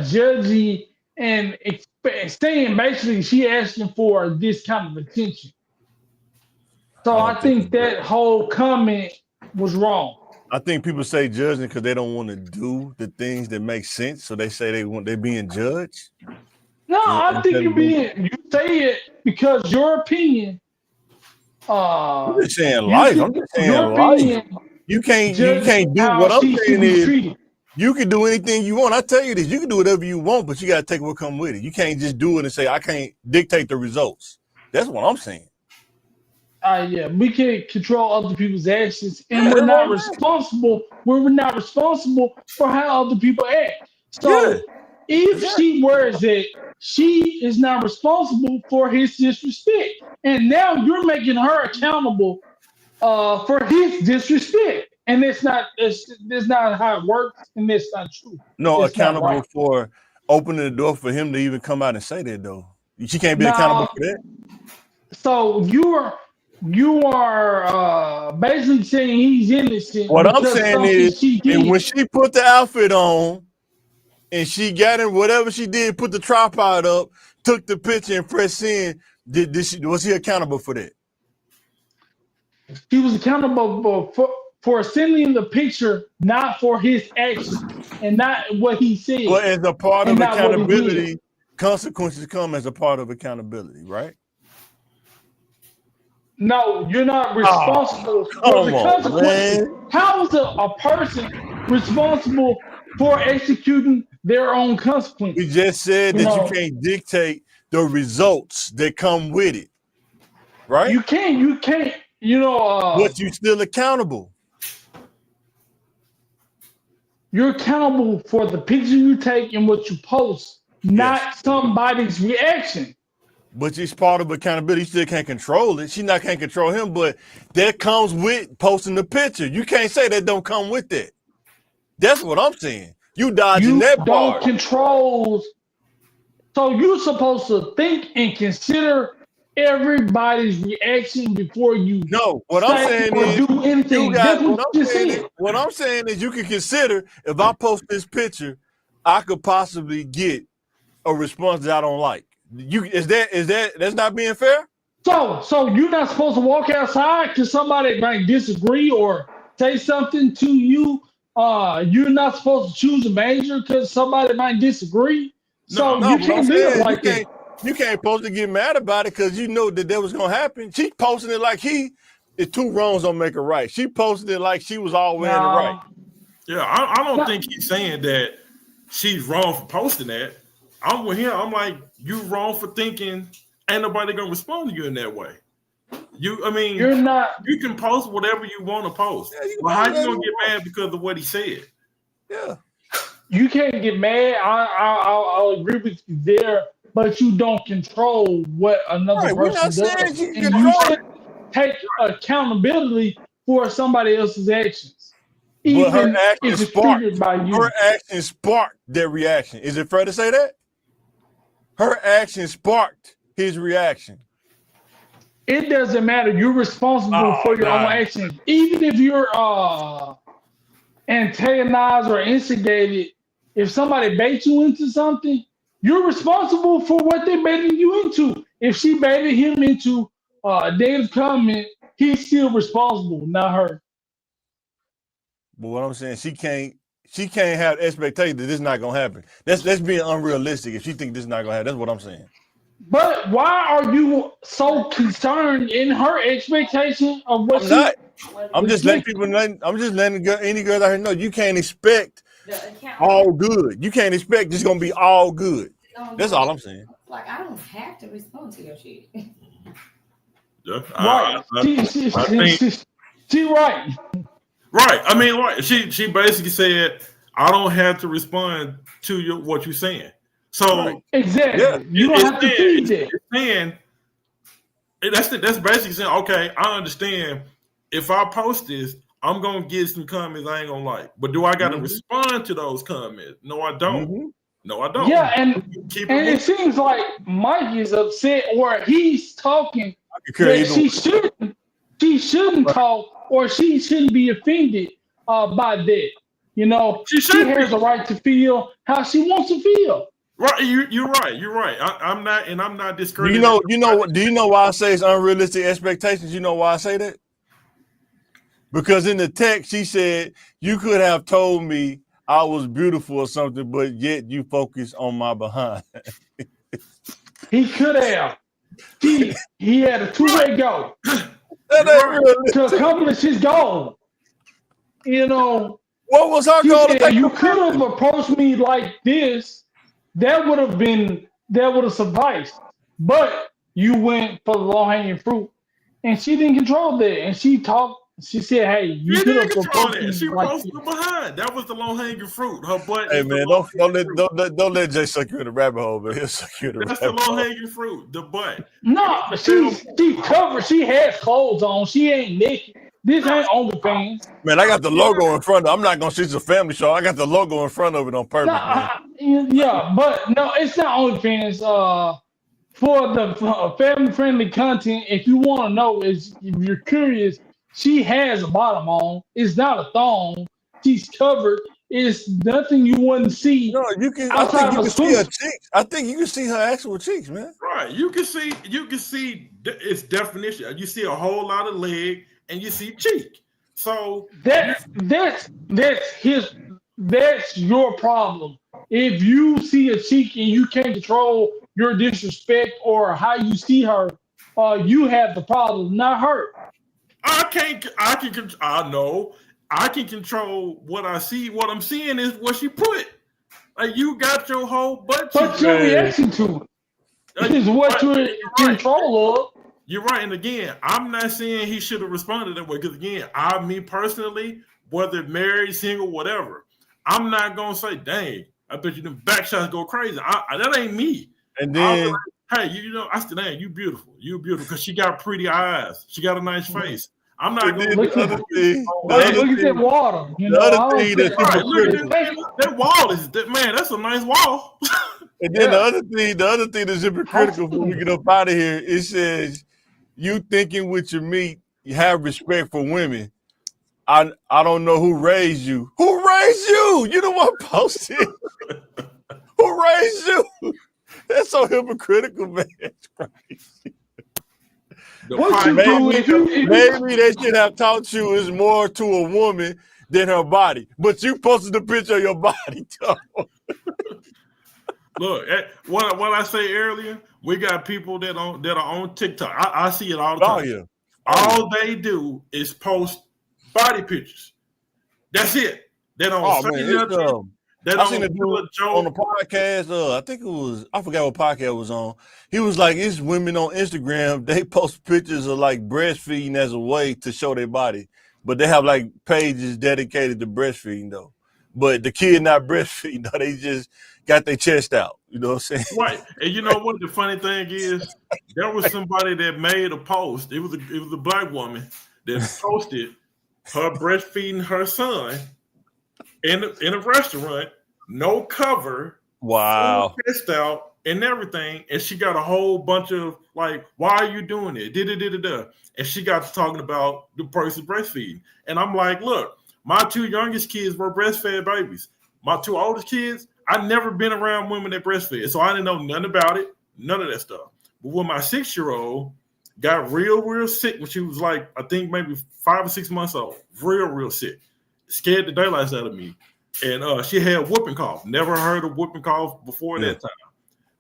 judgy and saying basically she asking for this kind of attention. So I think that whole comment was wrong. I think people say judging because they don't want to do the things that make sense. So they say they're being judged. No, I think you say it because your opinion. I'm just saying life. I'm just saying life. You can't do what I'm saying is treated. You can do anything you want. I tell you this, you can do whatever you want, but you got to take what comes with it. You can't just do it and say, I can't dictate the results. That's what I'm saying. Yeah, we can't control other people's actions, and we're not responsible. We're not responsible for how other people act. So if she wears it, she is not responsible for his disrespect. And now you're making her accountable for his disrespect. And that's not how it works, and that's not true. No, accountable for opening the door for him to even come out and say that though. She can't be accountable for that. So you are basically saying he's innocent. What I'm saying is, when she put the outfit on and she got in whatever she did, put the tripod up, took the picture and pressed send, was he accountable for that? He was accountable for sending the picture, not for his actions and not what he said. Well, as a part of accountability, consequences come as a part of accountability, right? No, you're not responsible for the consequences. How is a person responsible for executing their own consequences? We just said that you can't dictate the results that come with it, right? You can't, but you're still accountable. You're accountable for the picture you take and what you post, not somebody's reaction. But it's part of accountability. You still can't control it. She can't control him, but that comes with posting the picture. You can't say that don't come with it. That's what I'm saying. You dodging that part. You don't control. So you're supposed to think and consider everybody's reaction before you. No, what I'm saying is do anything. What I'm saying is you can consider if I post this picture, I could possibly get a response that I don't like. That's not being fair? So you're not supposed to walk outside because somebody might disagree or say something to you. You're not supposed to choose a major because somebody might disagree. So you can't live like that. You can't supposed to get mad about it because you know that was gonna happen. She posting it like two wrongs don't make a right. She posted it like she was all in the right. Yeah, I don't think he's saying that she's wrong for posting that. I'm with him. I'm like, you wrong for thinking ain't nobody gonna respond to you in that way. You're not. You can post whatever you want to post. But how you gonna get mad because of what he said? Yeah, you can't get mad. I'll agree with you there, but you don't control what another person does. You should take accountability for somebody else's actions. But her action sparked their reaction. Is it fair to say that? Her action sparked his reaction. It doesn't matter. You're responsible for your own actions. Even if you're antagonized or instigated, if somebody baits you into something, you're responsible for what they baited you into. If she baited him into a negative comment, he's still responsible, not her. But what I'm saying, she can't have expectation that this is not gonna happen. That's being unrealistic. If she think this is not gonna happen, that's what I'm saying. But why are you so concerned in her expectation of what I'm just letting people know. I'm just letting any girls out here know you can't expect all good. You can't expect it's gonna be all good. That's all I'm saying. Like I don't have to respond to your shit. Yeah, right. She right. Right. I mean, right. She basically said, I don't have to respond to what you're saying. So exactly. You don't have to feed it. That's basically saying, okay, I understand if I post this, I'm gonna get some comments I ain't gonna like. But do I got to respond to those comments? No, I don't. No, I don't. Yeah, and Keep it seems like Mike is upset, or he's talking that she shouldn't talk, or she shouldn't be offended by that. You know, she has a right to feel how she wants to feel. Right, you're right. You're right. I'm not discouraging. Do you know why I say it's unrealistic expectations? You know why I say that? Because in the text she said you could have told me I was beautiful or something, but yet you focus on my behind. He could have. He had a two-way go to accomplish his goal. You know, what was her goal? You could have approached me like this. That would have sufficed. But you went for the low-hanging fruit, and she didn't control that. And she talked. She said, "Hey, you could have approached me She like posted behind. That was the low-hanging fruit. Her butt. Hey man, don't let Jay suck you in the rabbit hole, but he'll suck you in the rabbit hole. That's the low-hanging fruit. The butt. No, she covered. She has clothes on. She ain't naked. This ain't OnlyFans. Man, I got the logo in front of it. I'm not going to see it's a family show. I got the logo in front of it on purpose, man. Yeah, but no, it's not OnlyFans. For the family-friendly content, if you want to know, if you're curious, she has a bottom on. It's not a thong. She's covered. It's nothing you wouldn't see. No, you can. I think you can see her cheeks. I think you can see her actual cheeks, man. Right. You can see its definition. You see a whole lot of leg and you see cheek. So that's your problem. If you see a cheek and you can't control your disrespect or how you see her, you have the problem, not her. I can control what I see. What I'm seeing is what she put. Like you got your whole butt. But your reaction to it is what you're in control of. You're right. And again, I'm not saying he should have responded that way. Because again, me personally, whether married, single, whatever, I'm not gonna say, dang, I bet you them back shots go crazy. That ain't me. And then hey, I said, dang, you beautiful. You beautiful because she got pretty eyes. She got a nice face. I'm not going to look at that water. That wall is man. That's a nice wall. And then the other thing that's hypocritical when we get up out of here, it says you thinking with your meat, you have respect for women. I don't know who raised you. Who raised you? You the one posted. Who raised you? That's so hypocritical, man. It's crazy. Maybe they should have taught you is more to a woman than her body, but you posted a picture of your body. Look, what I say earlier, we got people that are on TikTok. I see it all the time. Oh, yeah. All they do is post body pictures. That's it. They don't say nothing. I seen a dude on the podcast. I think it was, I forgot what podcast it was on. He was like, it's women on Instagram. They post pictures of like breastfeeding as a way to show their body, but they have like pages dedicated to breastfeeding though. But the kid not breastfeeding, though. They just got their chest out. You know what I'm saying? Right. And you know what the funny thing is? There was somebody that made a post. It was a black woman that posted her breastfeeding her son in a restaurant, no cover, wow, chest out and everything, and she got a whole bunch of like, why are you doing it? And she got to talking about the person breastfeeding, and I'm like, look, my two youngest kids were breastfed babies. My two oldest kids, I've never been around women that breastfed, so I didn't know nothing about it, none of that stuff. But when my 6-year-old got real sick when she was like, I think maybe 5 or 6 months old, real sick. Scared the daylights out of me. And she had whooping cough. Never heard of whooping cough before that time.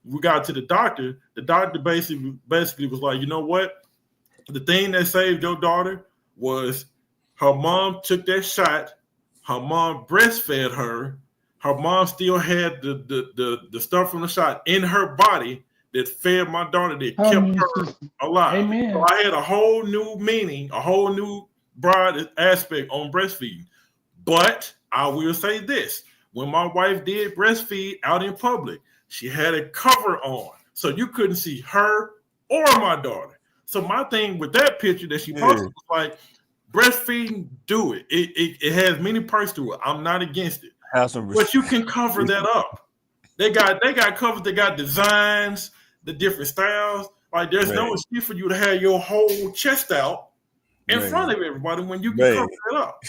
We got to the doctor. The doctor basically was like, you know what? The thing that saved your daughter was her mom took that shot. Her mom breastfed her. Her mom still had the stuff from the shot in her body that fed my daughter, that kept her alive. Amen. So I had a whole new meaning, a whole new broad aspect on breastfeeding. But I will say this. When my wife did breastfeed out in public, she had a cover on. So you couldn't see her or my daughter. So my thing with that picture that she posted was like, breastfeeding, do it. It has many perks to it. I'm not against it. Have some But you can cover that up. They got covers. They got designs, the different styles. Like there's no excuse for you to have your whole chest out in front of everybody when you can cover it up.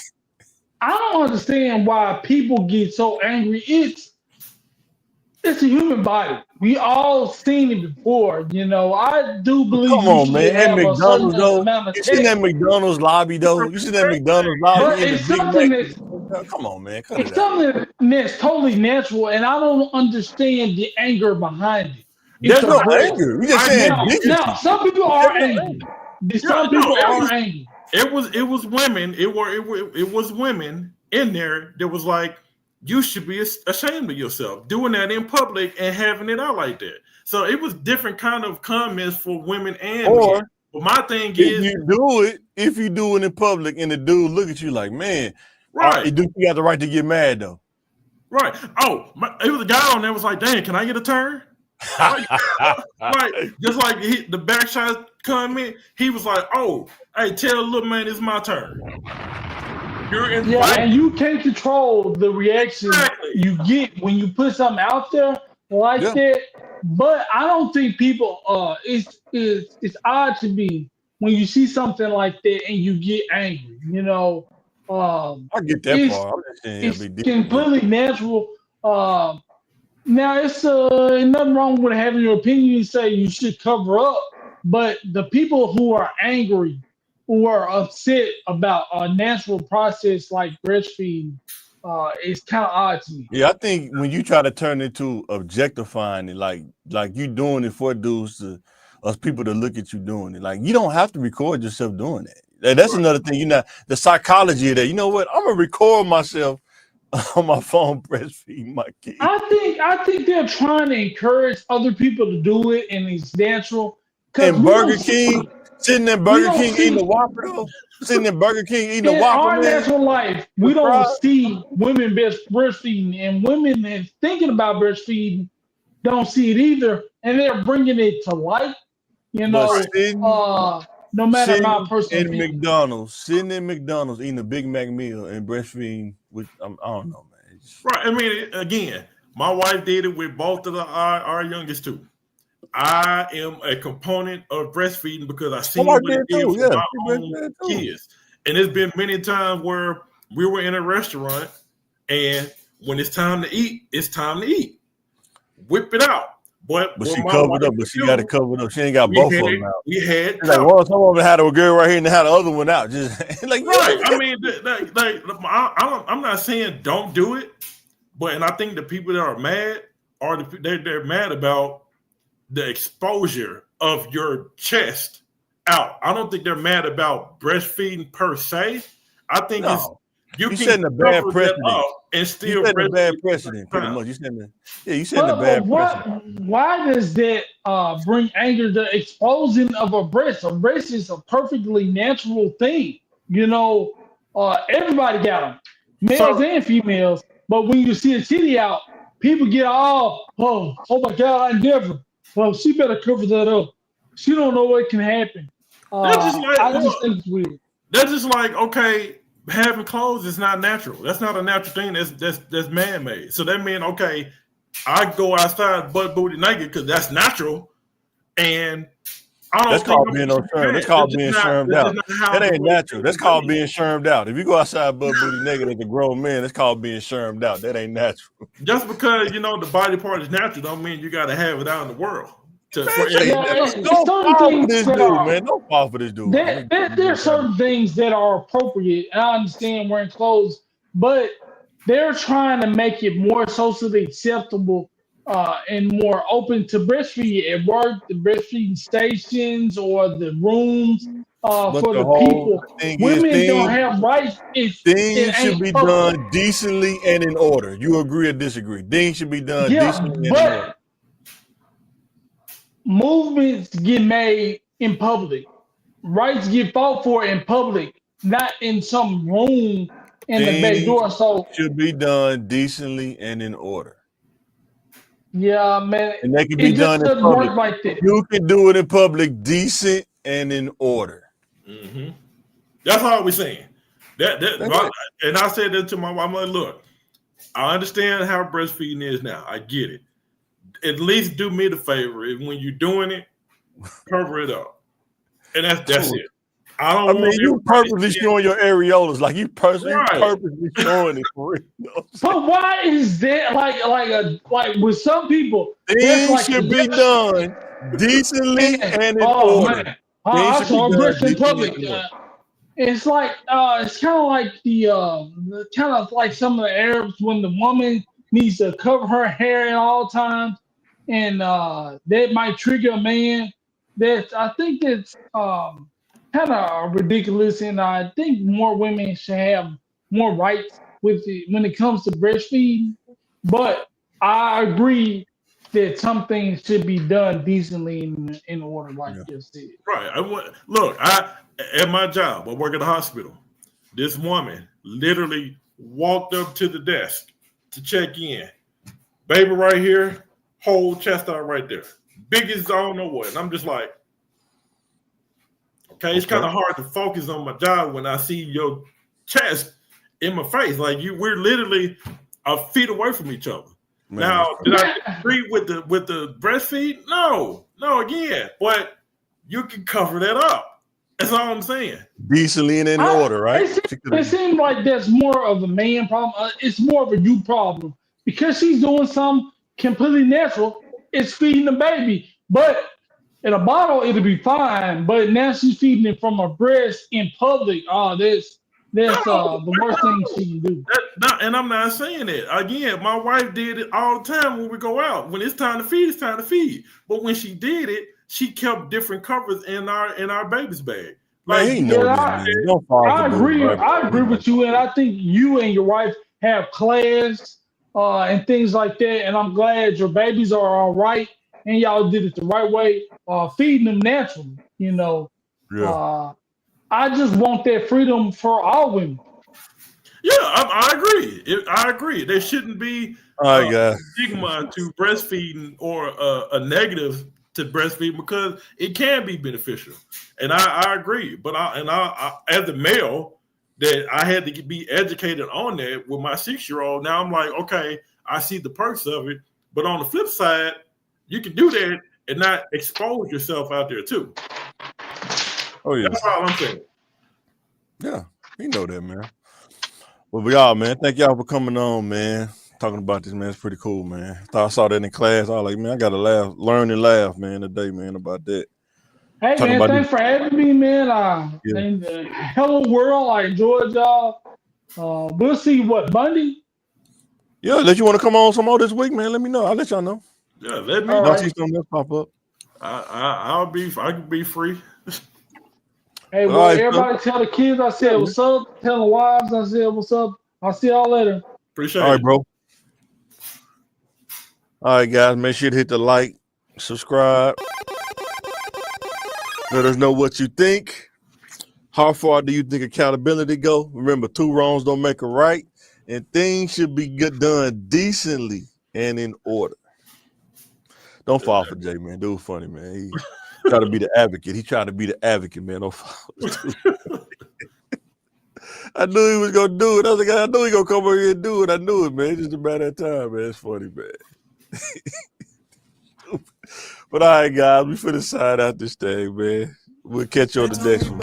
I don't understand why people get so angry. It's a human body. We all seen it before, you know. I do believe Come on, man. At have a certain McDonald's though, amount of you seen that McDonald's lobby though? You seen that McDonald's lobby but in the it's Big something Mac? that's Come on, man. Cut it's it out. something that's totally natural, and I don't understand the anger behind it. There's no anger. We just saying now, some people are angry. Some people are angry. It was women. It was women in there that was like, you should be ashamed of yourself doing that in public and having it out like that. So it was different kind of comments for women and men. But my thing is, if you do it in public and the dude look at you like, man, right? You got the right to get mad though, right? Oh, it was a guy on there was like, dang, can I get a turn? Like, just like the backshot comment, he was like, oh, hey, tell the little man it's my turn. And you can't control the reaction you get when you put something out there like that. But I don't think people it's odd to me when you see something like that and you get angry. You know, I get that part. It's completely natural. Now it's nothing wrong with having your opinion and say you should cover up, but the people who are angry who are upset about a natural process like breastfeeding is kind of odd to me. Yeah, I think when you try to turn it into objectifying it, like you doing it for dudes to us people to look at you doing it. Like you don't have to record yourself doing that. That's another thing. You know, the psychology of that. You know what? I'm gonna record myself on my phone breastfeeding my kid. I think they're trying to encourage other people to do it, and it's natural. And Burger King. Sitting in Burger King eating a Whopper though. Sitting in Burger King eating a Whopper. In our natural life, we don't see women breastfeeding, and women that thinking about breastfeeding don't see it either, and they're bringing it to light. You know, no matter my personal opinion. Sitting in McDonald's eating a Big Mac meal and breastfeeding with I don't know, man. Right. I mean, again, my wife did it with both of our youngest too. I am a component of breastfeeding because I seen what it is with my own kids. And it's been many times where we were in a restaurant and when it's time to eat, it's time to eat. Whip it out. But she covered up, but she got to cover it up. She ain't got both of them out. We had like some of them had a girl right here and they had the other one out. Just like right. I mean, I'm not saying don't do it, and I think the people that are mad are they're mad about the exposure of your chest out. I don't think they're mad about breastfeeding per se. I think you setting a bad precedent and still setting a bad precedent. Pretty much, you setting a bad precedent. Why does that bring anger? The exposing of a breast. A breast is a perfectly natural thing. You know, everybody got them, males and females. But when you see a titty out, people get all, oh my God, I never. Well, she better cover that up. She don't know what can happen. I just think it's weird. That's just like, okay, having clothes is not natural. That's not a natural thing. That's man-made. So that means, okay, I go outside butt booty naked because that's natural. And I don't That's called being on sherm. That's called being shermed out. That ain't natural. That's called being shermed out. If you go outside butt booty naked as a grown man, that's called being shermed out. That ain't natural. Just because the body part is natural don't mean you got to have it out in the world. Don't fall for this dude, man. Don't fall for this dude. There are certain things that are appropriate. I understand wearing clothes, but they're trying to make it more socially acceptable and more open to breastfeeding at work, the breastfeeding stations, or the rooms for the people. Women don't have rights. Things should be done decently and in order. You agree or disagree? Things should be done decently and in order. Movements get made in public. Rights get fought for in public, not in some room in the back door. So should be done decently and in order. Yeah, man. And they can be done in public. Like that. You can do it in public, decent and in order. Mm-hmm. That's all we're saying. That's it. And I said that to my wife. I'm like, look, I understand how breastfeeding is now. I get it. At least do me the favor. When you're doing it, cover it up. And that's it. I mean, you purposely showing your areolas, like you purposely showing it for real. You know but why is that like with some people? That's things like should be done decently and in order. Man, Things I should saw be a done breast in decently public. and in order. It's like it's kind of like the kind of like some of the Arabs when the woman needs to cover her hair at all times, and that might trigger a man. That I think that's kind of ridiculous, and I think more women should have more rights with when it comes to breastfeeding. But I agree that some things should be done decently in order, like you said. Right. At my job, I work at the hospital. This woman literally walked up to the desk to check in. Baby right here, whole chest out right there. Biggest I don't know what. And I'm just like, okay, it's kind of hard to focus on my job when I see your chest in my face. Like we're literally a feet away from each other. Man. Now, did I agree with the breastfeed? No, again, but you can cover that up. That's all I'm saying. Decently and in order, right? It seems like that's more of a man problem. It's more of a you problem because she's doing something completely natural. It's feeding the baby, but in a bottle it'll be fine. But now she's feeding it from her breast in public. Oh, that's the worst thing she can do. And I'm not saying that. Again, my wife did it all the time when we go out. When it's time to feed, it's time to feed. But when she did it, she kept different covers in our baby's bag. Like, I agree with you, and I think you and your wife have class and things like that. And I'm glad your babies are all right, and y'all did it the right way, feeding them naturally. You know, I just want that freedom for all women. Yeah, I agree. I agree. There shouldn't be stigma to breastfeeding or a negative to breastfeeding because it can be beneficial, and I agree. But I as a male, that I had to be educated on that with my 6-year-old. Now I'm like, okay, I see the perks of it, but on the flip side, you can do that and not expose yourself out there too. Oh yeah, that's all I'm saying. Yeah, you know that, man. Well, y'all, man, thank y'all for coming on, man. Talking about this, man, it's pretty cool, man. I saw that in class. I was like, man, I gotta learn and laugh, man, today, man, about that. Hey, man, thanks for having me, man. In the hello world, I enjoyed y'all. We'll see what Monday. Yeah, unless you want to come on some more this week, man, let me know. I'll let y'all know. Yeah, let me know. I'll see something else pop up. I can be free. Hey, well, everybody tell the kids I said what's up. Tell the wives I said what's up. I'll see y'all later. Appreciate it. All right, bro. All right, guys, make sure to hit the like, subscribe. Let us know what you think. How far do you think accountability go? Remember, 2 wrongs don't make a right, and things should be done decently and in order. Don't fall for Jay, man. Dude, funny, man. He tried to be the advocate. He tried to be the advocate, man. Don't fall. I knew he was gonna do it. I was like, I knew he gonna come over here and do it. I knew it, man. It's just a matter of time, man. It's funny, man. But all right, guys, we finna sign out this thing, man. We'll catch you on the next one.